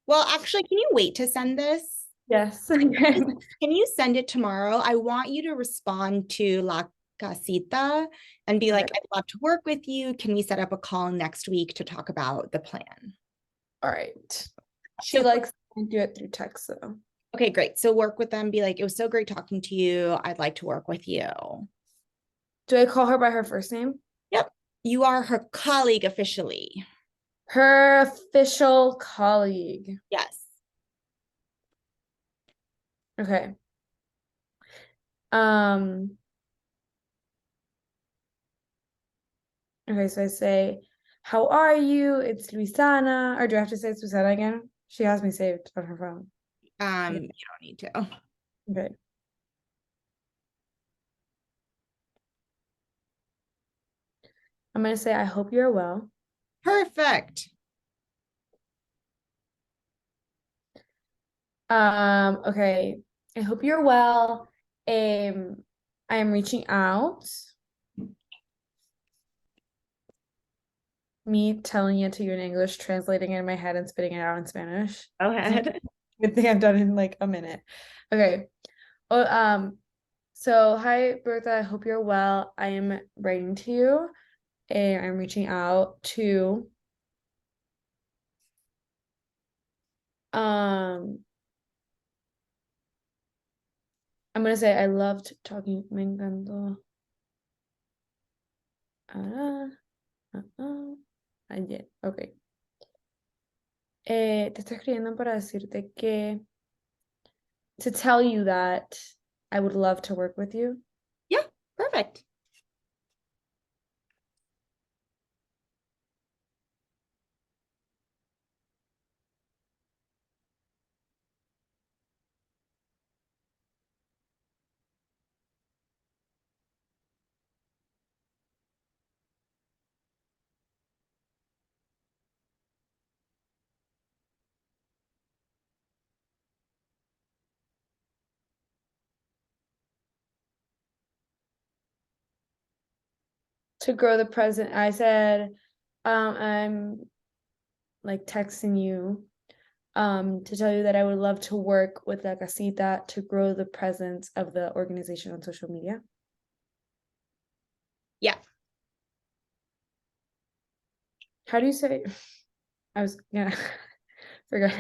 Well, actually, can you wait to send this? yes. Can you send it tomorrow? I want you to respond to La Casita and be like, I'd love to work with you. Can we set up a call next week to talk about the plan? All right. She So, likes to do it through text though. okay, great. So work with them. Be like, it was so great talking to you. I'd like to work with you. Do I call her by her first name? Yep. You are her colleague officially. Her official colleague. Yes. Okay. Um. Okay, so I say, "How are you? It's Luisana." Or do I have to say it's Luisana again? She has me saved on her phone. You don't need to. Okay. I'm gonna say I hope you're well. Perfect. Okay. I hope you're well. I am reaching out. Me telling it to you in English, translating it in my head and spitting it out in Spanish. Go It's not ahead. a good thing I've done in like a minute. Okay. Oh, so hi Bertha, I hope you're well. I am writing to you and I'm reaching out to um I'm gonna say I loved talking. Me encantó. Ah, ayer. Ok. Te estoy escribiendo para decirte que to tell you that I would love to work with you. Yeah, perfect. To grow the present, I said, I'm like texting you to tell you that I would love to work with La Casita to grow the presence of the organization on social media. Yeah. How do you say? I was yeah, forgot.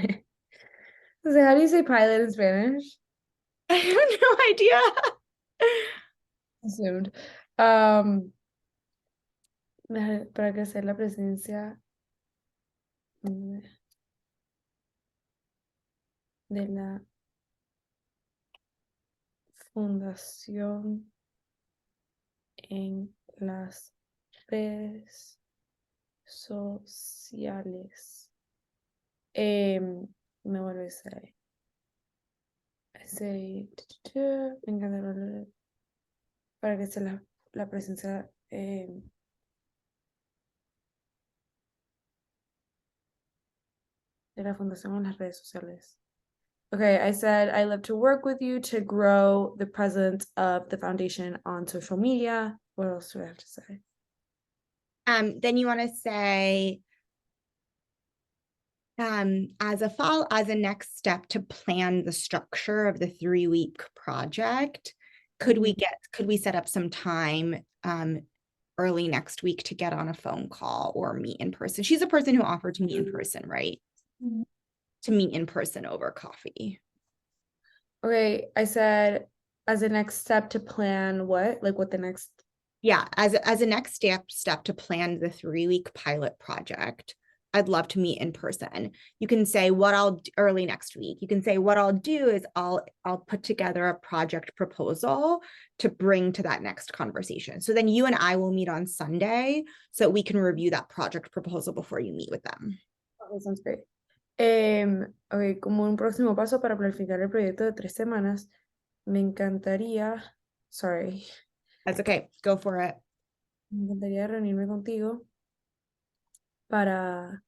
So how do you say pilot in Spanish? I have no idea. Assumed. Um, para crecer la presencia de la fundación en las redes sociales. Me vuelve a say. I say, me encanta para que sea la presencia de la fundación en las redes sociales. Okay, I said I love to work with you to grow the presence of the foundation on social media. What else do I have to say? Then you want to say, as a next step to plan the structure of the 3-week project, could we set up some time early next week to get on a phone call or meet in person? She's a person who offered to meet in person, right? Mhm. To meet in person over coffee. Okay, I said as a next step to plan what? Like what the next Yeah, as a next step to plan the 3-week pilot project, I'd love to meet in person. You can say what I'll early next week. You can say what I'll do is I'll put together a project proposal to bring to that next conversation. So then you and I will meet on Sunday so we can review that project proposal before you meet with them. Okay, sounds great. Ok, como un próximo paso para planificar el proyecto de 3 semanas, me encantaría, sorry, That's okay. Go for it. me encantaría reunirme contigo para,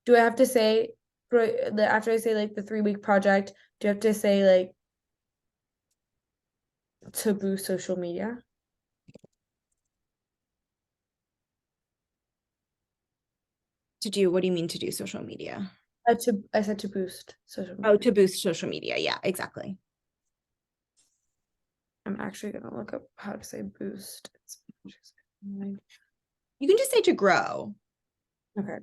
do I have to say, after I say like the 3-week project, do you have to say like to boost social media? To do, what do you mean to do social media? I said to boost social Oh, media. to boost social media. Yeah, exactly. I'm actually gonna look up how to say boost. You can just say to grow. Okay.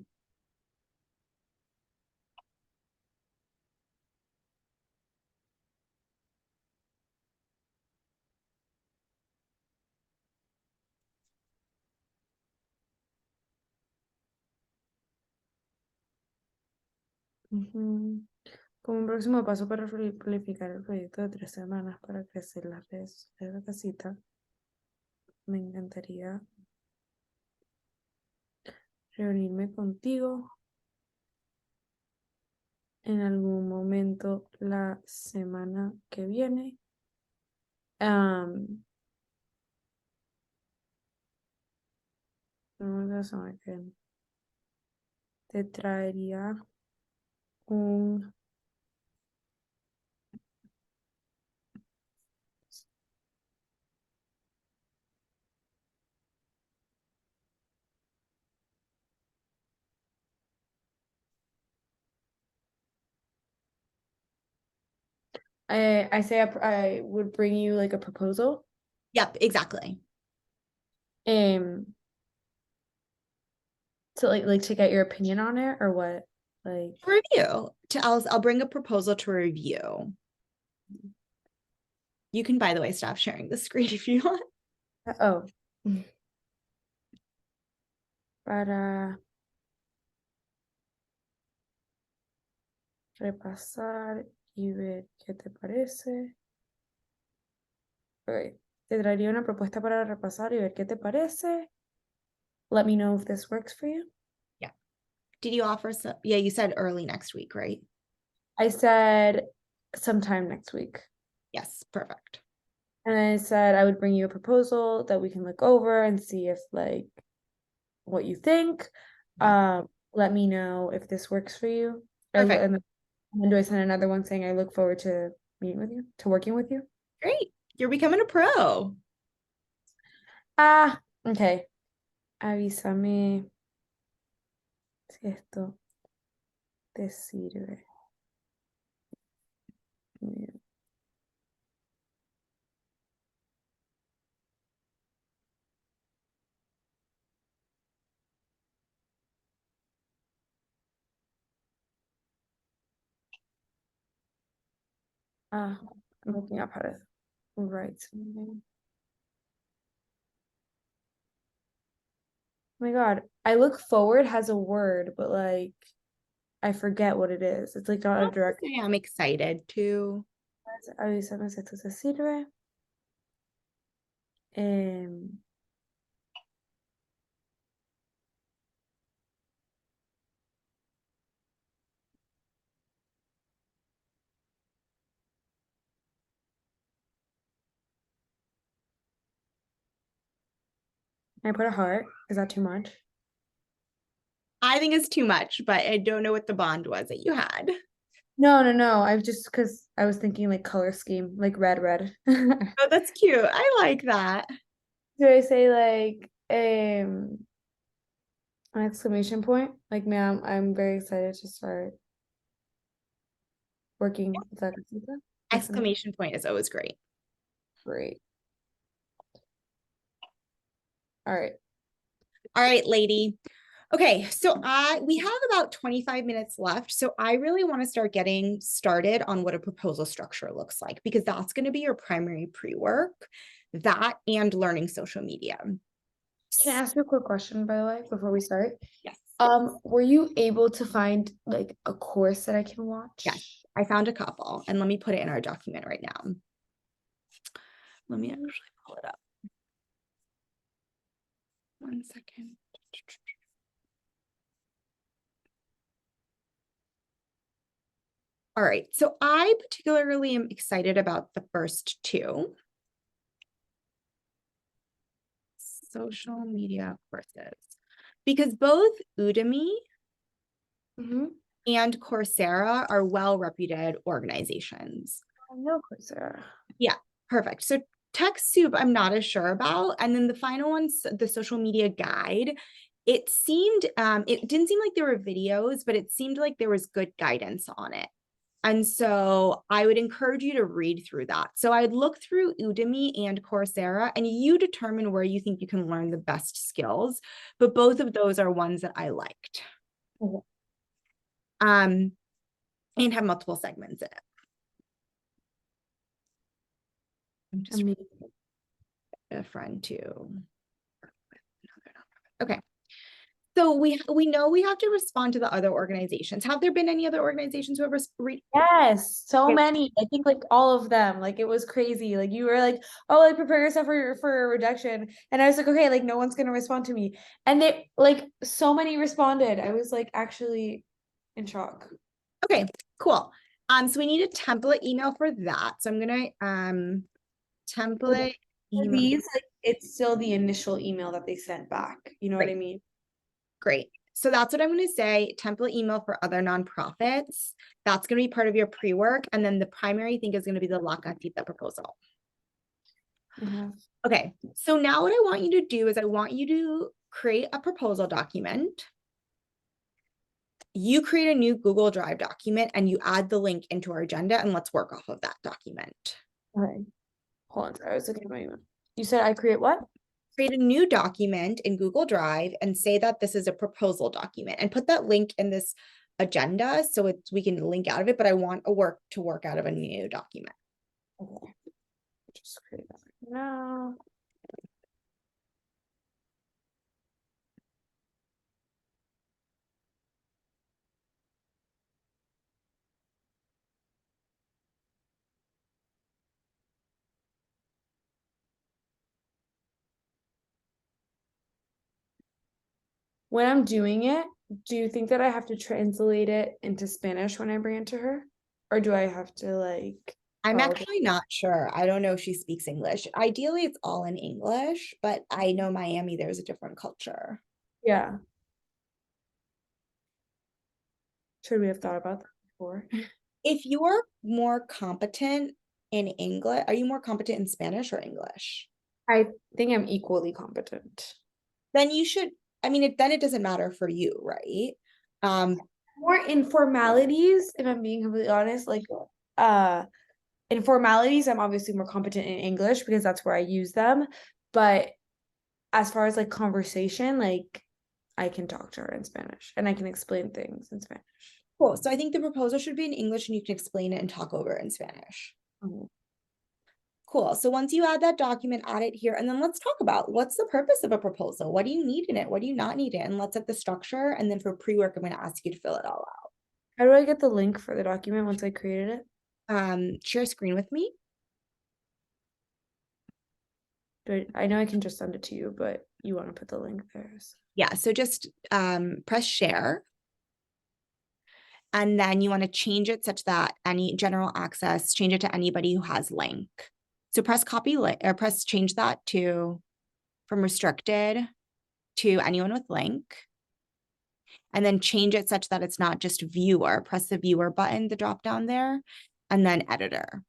Como un próximo paso para planificar el proyecto de 3 semanas para crecer las redes sociales de la casita, me encantaría reunirme contigo en algún momento la semana que viene. No, la semana que viene. Te traería un I say I would bring you like a proposal. Yep, exactly. Um, to like to get your opinion on it or what? Like, Review. I'll bring a proposal to review. You can, by the way, stop sharing the screen if you want. oh, para repasar y ver qué te parece. Okay. Te traería una propuesta para repasar y ver qué te parece. Let me know if this works for you. Yeah. Did you offer some? Yeah, you said early next week, right? I said sometime next week. Yes, perfect. And I said I would bring you a proposal that we can look over and see if like what you think. Let me know if this works for you. Perfect. And then do I send another one saying I look forward to meeting with you, to working with you? Great. You're becoming a pro. Okay. Avísame si esto te sirve. Yeah. I'm looking up how to write something. Oh my God. I look forward has a word, but like I forget what it is. It's like not a direct. I'm excited to. Avísame si esto te sirve. Em, I put a heart. Is that too much? I think it's too much, but I don't know what the bond was that you had. No. I've just because I was thinking like color scheme, like red. Do Oh, that's cute. I like that. I say like an exclamation point? Like, ma'am, I'm very excited to start working with that. Exclamation point is always great. Great. All right. All right, lady. Okay, so we have about 25 minutes left. So I really want to start getting started on what a proposal structure looks like, because that's going to be your primary pre-work, that and learning social media. Can I ask you a quick question, by the way, before we start? Yes. Were you able to find like a course that I can watch? Yes, I found a couple, and let me put it in our document right now. Let me actually pull it up. 1 second. All right, so I particularly am excited about the first two. Social media courses, because both Udemy and Coursera are well-reputed organizations. I know Coursera. Yeah, perfect. So TechSoup, I'm not as sure about. And then the final one's the social media guide. It seemed, it didn't seem like there were videos, but it seemed like there was good guidance on it. And so I would encourage you to read through that. So I'd look through Udemy and Coursera, and you determine where you think you can learn the best skills. But both of those are ones that I liked. Okay. And have multiple segments in it. I'm just a friend too. Okay. So we know we have to respond to the other organizations. Have there been any other organizations who have Yes, so Yeah. many. I think like all of them. Like it was crazy. Like you were like, oh, like prepare yourself for a rejection. And I was like, okay, like no one's gonna respond to me. And they like so many responded. I was like actually in shock. Okay, cool. So we need a template email for that. So I'm gonna template For email. these, like, it's still the initial email that they sent back. You know what I Great. mean? Great. So that's what I'm going to say. Template email for other nonprofits. That's going to be part of your pre-work. And then the primary thing is going to be the La Gatita proposal. Okay. So now what I want you to do is I want you to create a proposal document. You create a new Google Drive document and you add the link into our agenda, and let's work off of that document. Okay. Hold on. I was looking at my email. You said I create what? Create a new document in Google Drive and say that this is a proposal document and put that link in this agenda so we can link out of it, but I want to work out of a new document. Okay. Just create that right now. When I'm doing it, do you think that I have to translate it into Spanish when I bring it to her? Or do I have to like I'm follow actually not sure. I don't know if she speaks English. Ideally, it's all in English, but I know Miami, there's a different culture. Yeah. Should we have thought about that before? If you're more competent in English, are you more competent in Spanish or English? I think I'm equally competent. Then you should, I mean, then it doesn't matter for you, right? More informalities, if I'm being completely honest, like in formalities, I'm obviously more competent in English because that's where I use them. But as far as like conversation, like I can talk to her in Spanish and I can explain things in Spanish. Cool. So I think the proposal should be in English and you can explain it and talk over it in Spanish. Mhm. Cool. So once you add that document, add it here. And then let's talk about what's the purpose of a proposal? What do you need in it? What do you not need it? And let's set the structure. And then for pre-work, I'm going to ask you to fill it all How do I get the link for the document once I created it? out. Share screen with me. I know I can just send it to you, but you want to put the link there. So. Yeah. So just press share. And then you want to change it such that any general access, change it to anybody who has link. So press copy or press change that to from restricted to anyone with link. And then change it such that it's not just viewer. Press the viewer button, the drop down there, and then editor.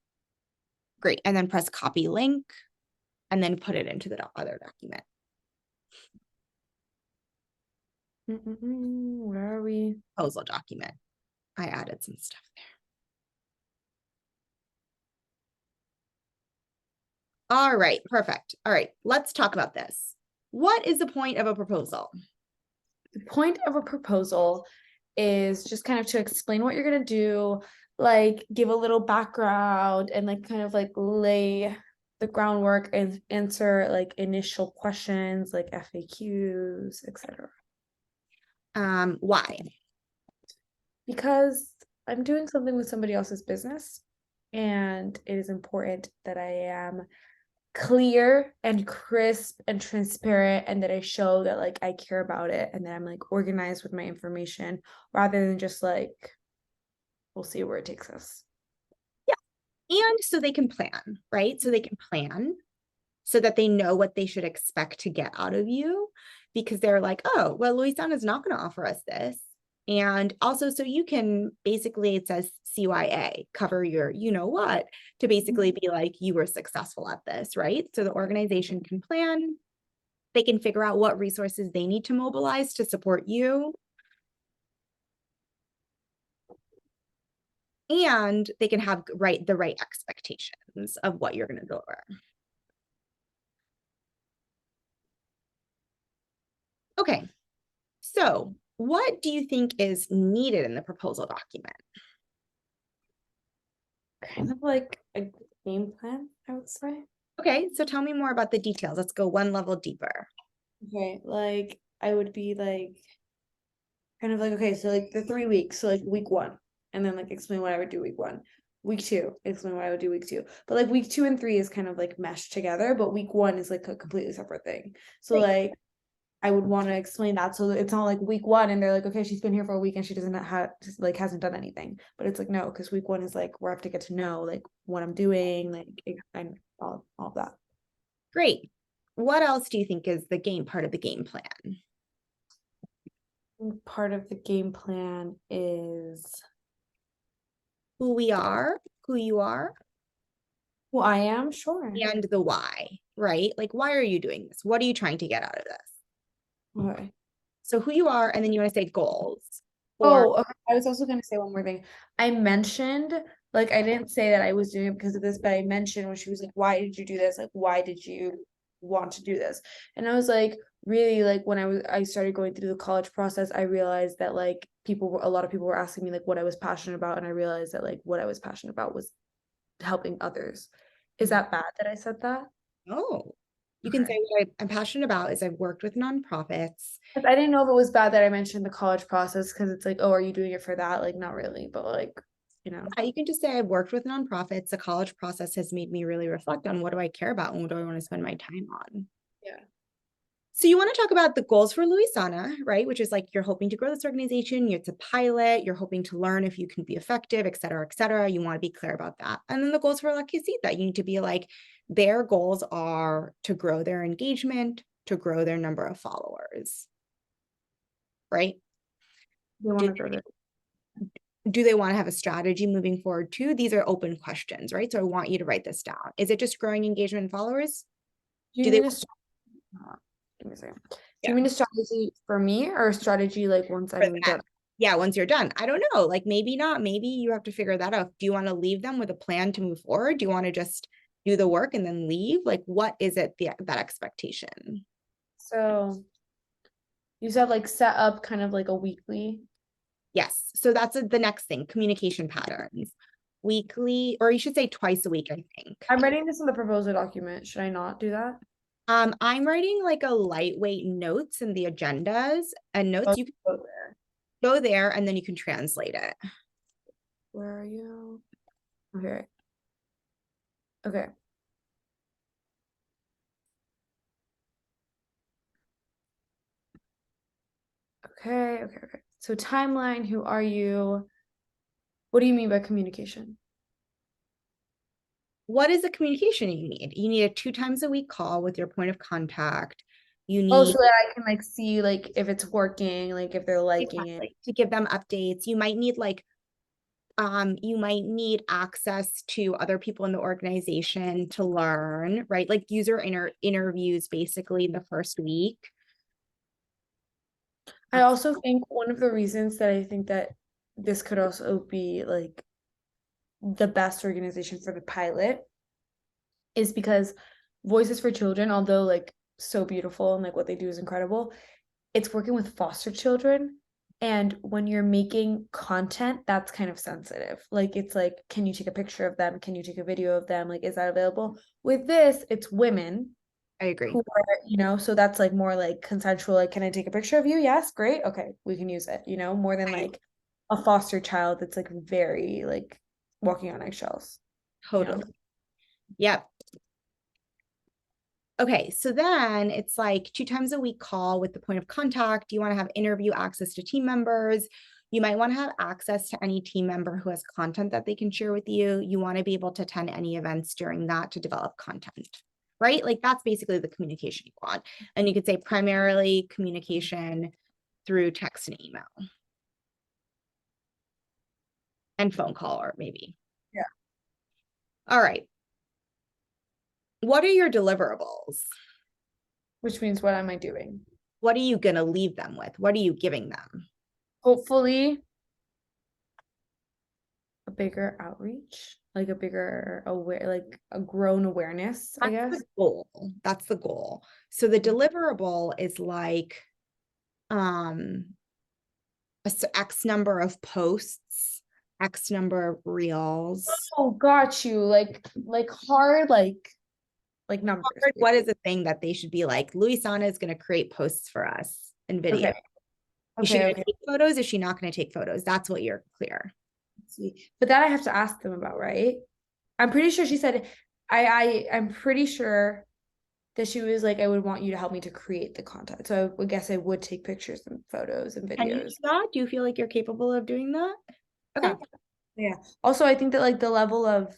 Great. And then press copy link and then put it into the other document. Where are we? Proposal document. I added some stuff there. All right, perfect. All right, let's talk about this. What is the point of a proposal? The point of a proposal is just kind of to explain what you're going to do, like give a little background and like kind of like lay the groundwork and answer like initial questions like FAQs, etc. Why? Because I'm doing something with somebody else's business and it is important that I am clear and crisp and transparent and that I show that like I care about it and that I'm like organized with my information rather than just like we'll see where it takes us. Yeah. And so they can plan, right? So they can plan so that they know what they should expect to get out of you because they're like, oh, well, Louisiana is not going to offer us this. And also, so you can basically, it says CYA, cover your, you know what, to basically be like, you were successful at this, right? So the organization can plan, they can figure out what resources they need to mobilize to support you. And they can have the right expectations of what you're going to deliver. Okay, so what do you think is needed in the proposal document? Kind of like a game plan, I would say. Okay, so tell me more about the details. Let's go one level deeper. Okay, like I would be like kind of like okay, so like the 3 weeks, so like week 1, and then like explain what I would do week 1. Week 2, explain what I would do week 2. But like week 2 and 3 is kind of like meshed together, but week 1 is like a completely separate thing. So Great. like I would want to explain that. So it's not like week one and they're like, okay, she's been here for a week and she doesn't have like hasn't done anything. But it's like no, because week one is like where I have to get to know like what I'm doing, like and all of that. Great. What else do you think is the game part of the game plan? Part of the game plan is Who we are, who you are, who I am, sure. and the why, right? Like, why are you doing this? What are you trying to get out of this? Okay. So who you are, and then you want to say goals. Or Oh, okay. I was also gonna say one more thing. I mentioned, like, I didn't say that I was doing it because of this, but I mentioned when she was like, "Why did you do this? Like, why did you want to do this?" And I was like, really, like, when I started going through the college process, I realized that like a lot of people were asking me like what I was passionate about, and I realized that like what I was passionate about was helping others. Is that bad that I said that? oh, you can say Okay. what I'm passionate about is I've worked with nonprofits. I didn't know if it was bad that I mentioned the college process because it's like, oh, are you doing it for that? Like, not really, but like, you know. You can just say I've worked with nonprofits. The college process has made me really reflect on what do I care about and what do I want to spend my time on. Yeah. So you want to talk about the goals for Louisana, right? Which is like you're hoping to grow this organization, it's a pilot, you're hoping to learn if you can be effective, et cetera, et cetera. You want to be clear about that. And then the goals for La Quesita, you need to be like, their goals are to grow their engagement, to grow their number of followers, right? They want Do, to grow their. do they want to have a strategy moving forward too? These are open questions, right? So I want you to write this down. Is it just growing engagement and followers? Do Do you they mean a give me a second. Do yeah. you mean a strategy for me or a strategy like once For I'm them? done? Yeah, once you're done. I don't know. Like maybe not. Maybe you have to figure that out. Do you want to leave them with a plan to move forward? Do you want to just do the work and then leave? Like what is it that expectation? So you said like set up kind of like a weekly. Yes. So that's the next thing, communication patterns. Weekly, or you should say twice a week, I think. I'm writing this in the proposal document. Should I not do that? I'm writing like a lightweight notes in the agendas and Oh, notes. You can go there. go there and then you can translate it. Where are you? Okay. Okay. Okay. Okay. Okay. So timeline, who are you? What do you mean by communication? What is the communication you need? You need a 2 times a week call with your point of contact. You Oh, so need that I can like see like if it's working, like if they're liking it. exactly to give them updates. You might need like you might need access to other people in the organization to learn, right? Like user interviews basically in the first week. I also think one of the reasons that I think that this could also be like the best organization for the pilot is because Voices for Children, although like so beautiful and like what they do is incredible, it's working with foster children. And when you're making content, that's kind of sensitive. Like it's like, can you take a picture of them? Can you take a video of them? Like, is that available? With this, it's women I agree. who are, so that's like more like consensual. Like, can I take a picture of you? Yes, great. Okay, we can use it, more than like a foster child that's like very like walking on eggshells. Totally. Yep. Okay, so then it's like 2 times a week call with the point of contact. You want to have interview access to team members. You might want to have access to any team member who has content that they can share with you. You want to be able to attend any events during that to develop content, right? Like that's basically the communication you want. And you could say primarily communication through text and email and phone call or maybe. Yeah. All right. What are your deliverables? Which means what am I doing? What are you going to leave them with? What are you giving them? Hopefully a bigger outreach, like a bigger aware, like a grown awareness, I That's guess. the goal. That's the goal. So the deliverable is like X number of posts, X number of reels. Oh, got you. Like hard, like numbers. What is the thing that they should be like? Louisana is going to create posts for us and video. Okay. Is she Okay, going to okay. take photos? Is she not going to take photos? That's what you're clear. See. But that I have to ask them about, right? I'm pretty sure she said I'm pretty sure that she was like, I would want you to help me to create the content. So I would guess I would take pictures and photos and Can you do videos. that? Do you feel like you're capable of doing that? Okay. Yeah. Also, I think that like the level of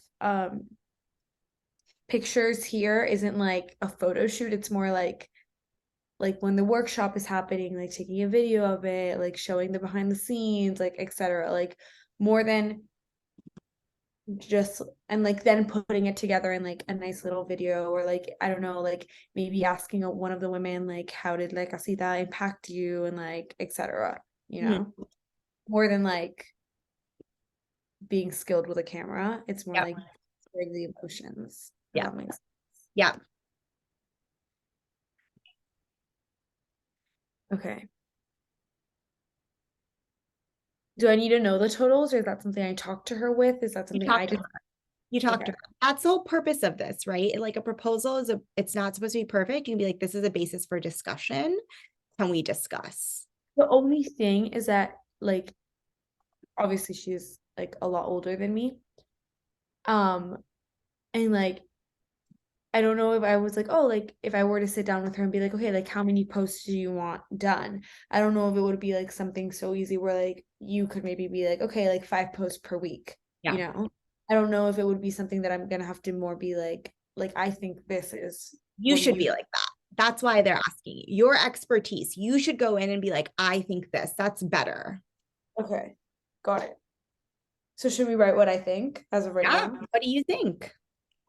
pictures here isn't like a photo shoot. It's more like when the workshop is happening, like taking a video of it, like showing the behind the scenes, like etc. Like more than just and like then putting it together in like a nice little video or like I don't know, like maybe asking one of the women like how did like Asita impact you and like etc. You Mhm. know, more than like being skilled with a camera. It's more Yeah. like showing the emotions. If Yeah. that makes sense. Yeah. Okay. Do I need to know the totals or is that something I talk to her with? Is that You something talk I to just her. You talk okay. to her. That's the whole purpose of this, right? Like a proposal it's not supposed to be perfect. You can be like, this is a basis for discussion. Can we discuss? The only thing is that like obviously she's like a lot older than me. Um and like I don't know if I was like, oh, like if I were to sit down with her and be like, okay, like how many posts do you want done? I don't know if it would be like something so easy where like you could maybe be like, okay, like 5 posts per week, Yeah. I don't know if it would be something that I'm gonna have to more be like I think this is You what do should you be like that. That's why they're asking you. Your expertise. You should go in and be like, I think this. That's better. okay, got it. So should we write what I think as of right Yeah. now? What do you think?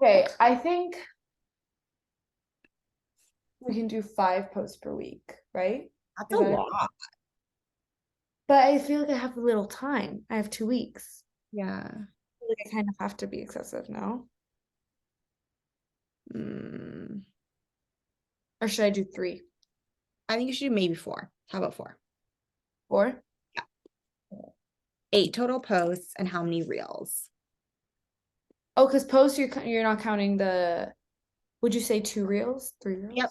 Okay, I think we can do 5 posts per week, right? That's Is a that lot. but I feel like I have little time. I have 2 weeks. Yeah. I feel like I kind of have to be excessive now. Mm, Or should I do 3? I think you should do maybe 4. How about 4? 4? Yeah. 8 total posts and how many reels? Oh, because posts you're not counting the. Would you say 2 reels, 3 reels? Yep.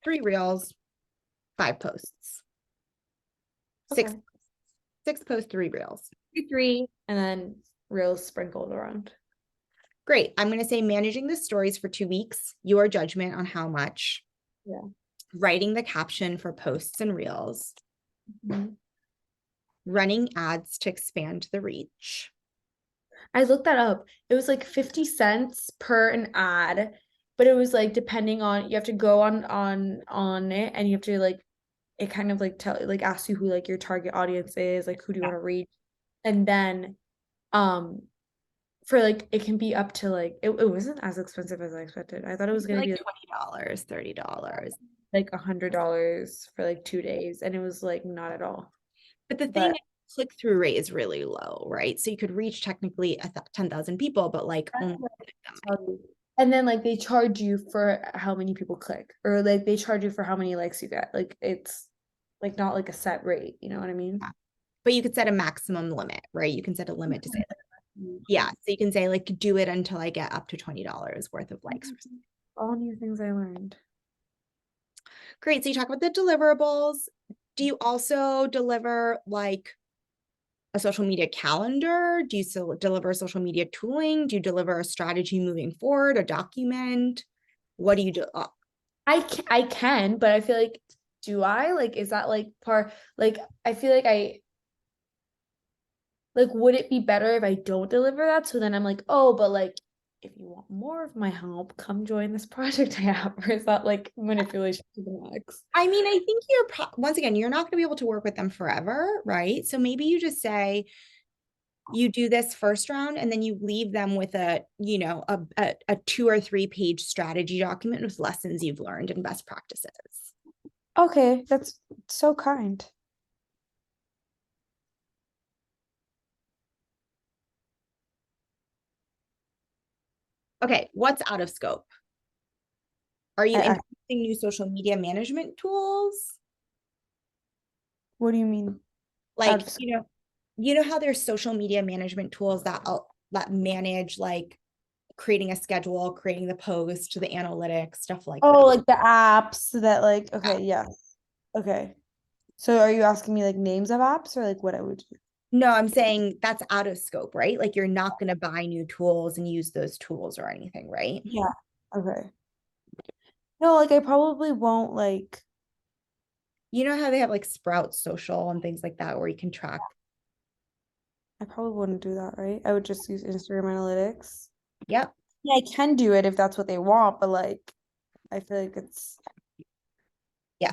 3 reels, 5 posts. Six Okay. 6 posts, 3 reels. 3, and then reels sprinkled around. Great. I'm going to say managing the stories for 2 weeks, your judgment on how much. Yeah. Writing the caption for posts and reels, Mhm. running ads to expand the reach. I looked that up. It was like 50 cents per an ad, but it was like depending on you have to go on it and you have to like it kind of like tell like asks you who like your target audience is, like who do you Yeah. want to reach. And then um for like it can be up to like it wasn't as expensive as I expected. I thought it was gonna Like be $20, $30. like $100 for like 2 days, and it was like not at all. But the thing But is, click-through rate is really low, right? So you could reach technically 10,000 people, but like only and then like they charge you for how many people click, or like they charge you for how many likes you get. Like it's like not like a set rate, you know what I mean? but you could set a maximum limit, right? You can set a limit to say, yeah. So you can say like, do it until I get up to $20 worth of likes. All new things I learned. Great. So you talk about the deliverables. Do you also deliver like a social media calendar? Do you still deliver social media tooling? Do you deliver a strategy moving forward, a document? What do you do? I can, but I feel like do I like is that like part like I feel like I like would it be better if I don't deliver that? So then I'm like, oh, but like if you want more of my help, come join this project I have. Or is that like manipulation to the max? I mean, I think once again, you're not going to be able to work with them forever, right? So maybe you just say, you do this first round and then you leave them with a 2 or 3 page strategy document with lessons you've learned and best practices. Okay, that's so kind. Okay, what's out of scope? Are you I, introducing new social media management tools? what do you mean? Like, Out of you know how there's social media management tools that manage like creating a schedule, creating the post, the analytics, stuff like that. oh, like the apps that like Yeah. okay, yeah. Okay. So are you asking me like names of apps or like what I would do? No, I'm saying that's out of scope, right? Like you're not going to buy new tools and use those tools or anything, right? Yeah. Okay. No, like I probably won't like You know how they have like Sprout Social and things like that where you can track. I probably wouldn't do that, right? I would just use Instagram analytics. Yep. Yeah, I can do it if that's what they want, but like I feel like it's Yeah.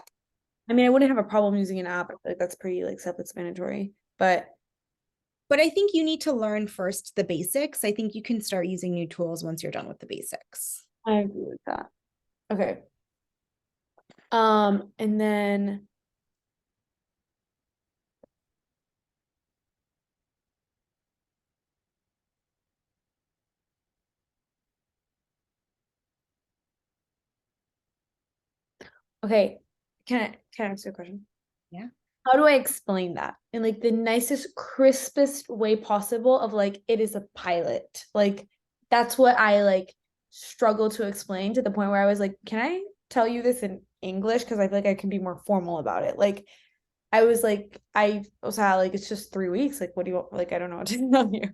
I mean, I wouldn't have a problem using an app. I feel like that's pretty like self-explanatory. But But I think you need to learn first the basics. I think you can start using new tools once you're done with the basics. I agree with that. Okay. And then okay, can I ask you a question? Yeah. How do I explain that in like the nicest, crispest way possible of like it is a pilot? Like that's what I like struggle to explain to the point where I was like, can I tell you this in English? Because I feel like I can be more formal about it. Like I was like, I was like, it's just 3 weeks. Like, what do you want? Like, I don't know what to tell you.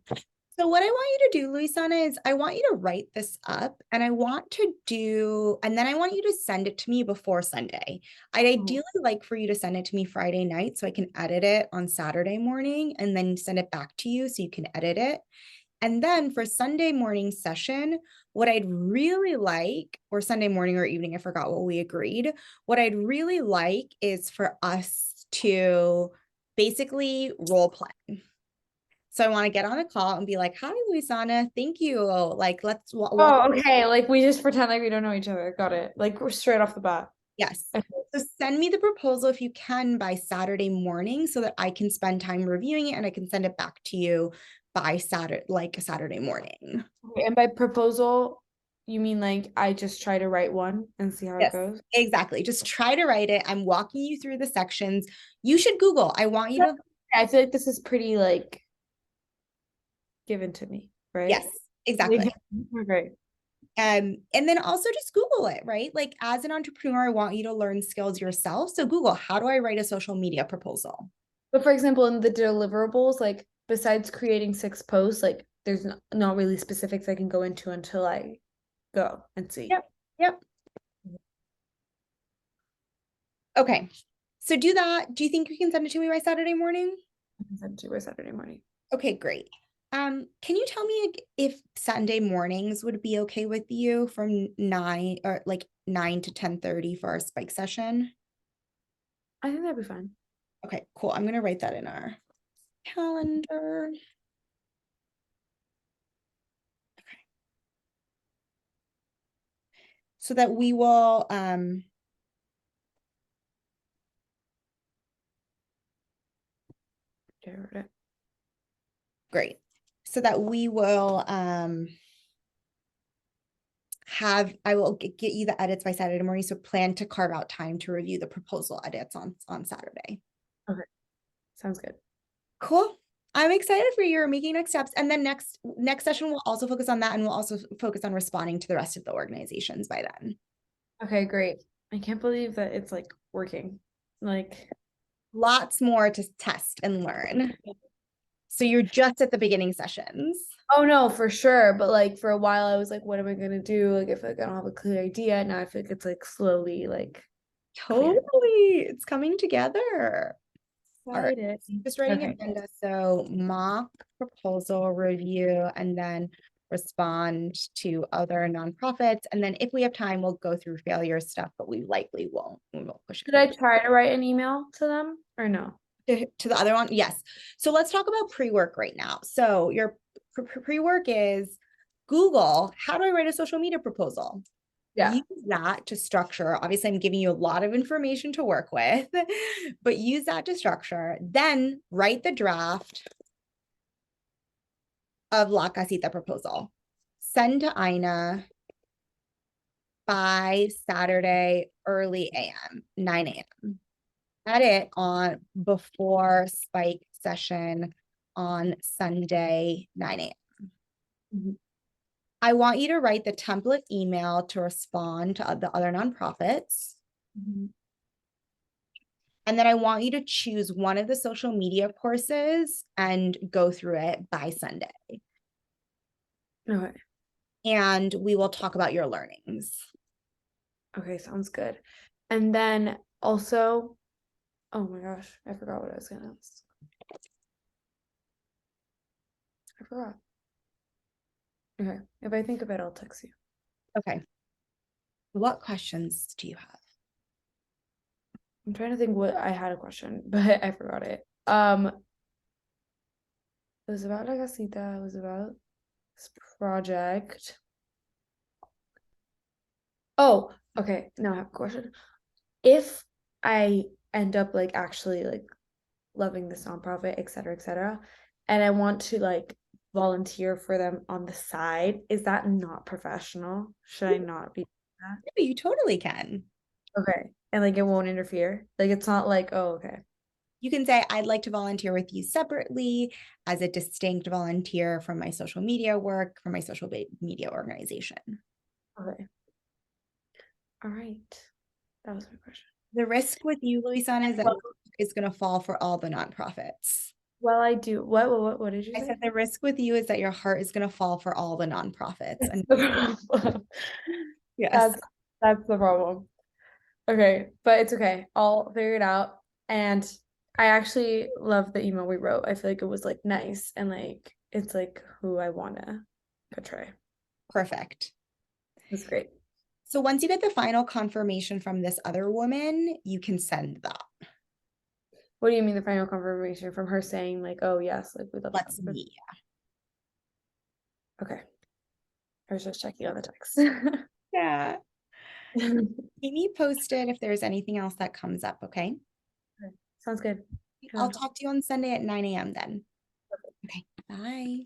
So what I want you to do, Luisana, is I want you to write this up and I want to do, and then I want you to send it to me before Sunday. I'd ideally like for you to send it to me Friday night so I can edit it on Saturday morning and then send it back to you so you can edit it. And then for Sunday morning session, what I'd really like, or Sunday morning or evening, I forgot what we agreed. What I'd really like is for us to basically role play. So I want to get on a call and be like, hi, Luisana, thank you. Like, let's walk. Oh, okay. Like we just pretend like we don't know each other. Got it. Like we're straight off the bat. Yes. Okay. So send me the proposal if you can by Saturday morning so that I can spend time reviewing it and I can send it back to you by Saturday, like a Saturday morning. Okay, and by proposal, you mean like I just try to write one and see how it Yes, goes? exactly. Just try to write it. I'm walking you through the sections. You should Google. I want you Yeah. to, I feel like this is pretty like given to me, yes, right? exactly. Okay. And then also just Google it, right? Like as an entrepreneur, I want you to learn skills yourself. So Google, how do I write a social media proposal? But for example, in the deliverables, like besides creating 6 posts, like there's not really specifics I can go into until I go and see. Yep. Yep. Okay. So do that. Do you think you can send it to me by Saturday morning? I can send it to you by Saturday morning. Okay, great. Can you tell me if Sunday mornings would be okay with you from 9 to 10:30 for our spike session? I think that'd be fine. Okay, cool. I'm gonna write that in our calendar. So that we will Okay, wrote it. great. So that we will I will get you the edits by Saturday morning. So plan to carve out time to review the proposal edits on Saturday. Okay. Sounds good. Cool. I'm excited for your making next steps. And then next session, we'll also focus on that and we'll also focus on responding to the rest of the organizations by then. Okay, great. I can't believe that it's like working. Like, Lots more to test and learn. So you're just at the beginning sessions. oh no, for sure. But like for a while I was like, what am I gonna do? Like I feel like I don't have a clear idea. Now I feel like it's like slowly like clear. Totally. It's coming together. All right. Excited. Just writing Okay. agenda. So mock proposal review and then respond to other nonprofits. And then if we have time, we'll go through failure stuff, but we likely won't. We won't push it Should I try to write an email to them or no? to the other one. Yes. So let's talk about pre-work right now. So your pre-work is Google, how do I write a social media proposal? Yeah. Use that to structure. Obviously, I'm giving you a lot of information to work with, but use that to structure. Then write the draft of La Casita proposal. Send to Ina by Saturday, early AM, 9 a.m. Edit on before spike session on Sunday, 9 a.m. Mhm. I want you to write the template email to respond to the other nonprofits. Mhm. And then I want you to choose one of the social media courses and go through it by Sunday. Okay. And we will talk about your learnings. Okay, sounds good. And then also, oh my gosh, I forgot what I was gonna ask. I forgot. Okay, if I think of it, I'll text you. Okay. What questions do you have? I'm trying to think what I had a question, but I forgot it. It was about La Casita, it was about this project. Oh, okay, now I have a question. If I end up like actually like loving this nonprofit, et cetera, and I want to like volunteer for them on the side, is that not professional? Should I not be doing that? Yeah, you totally can. Okay. And like it won't interfere. Like it's not like, oh, okay. You can say, I'd like to volunteer with you separately as a distinct volunteer from my social media work, from my social media organization. Okay. All right. That was my question. The risk with you, Luisana, is that Well, it's going to fall for all the nonprofits. well, I do. What did you I say? said the risk with you is that your heart is going to fall for all the nonprofits. That's And the problem. yes, That's the problem. Okay, but it's okay. I'll figure it out. And I actually love the email we wrote. I feel like it was like nice and like it's like who I want to portray. perfect. It's great. So once you get the final confirmation from this other woman, you can send that. What do you mean the final confirmation from her saying like, oh yes, like we love Let's that. meet. Okay. I was just checking on the text. Yeah. Keep me posted if there's anything else that comes up, okay? Sounds good. I'll talk to you on Sunday at 9 a.m. then. Okay, bye.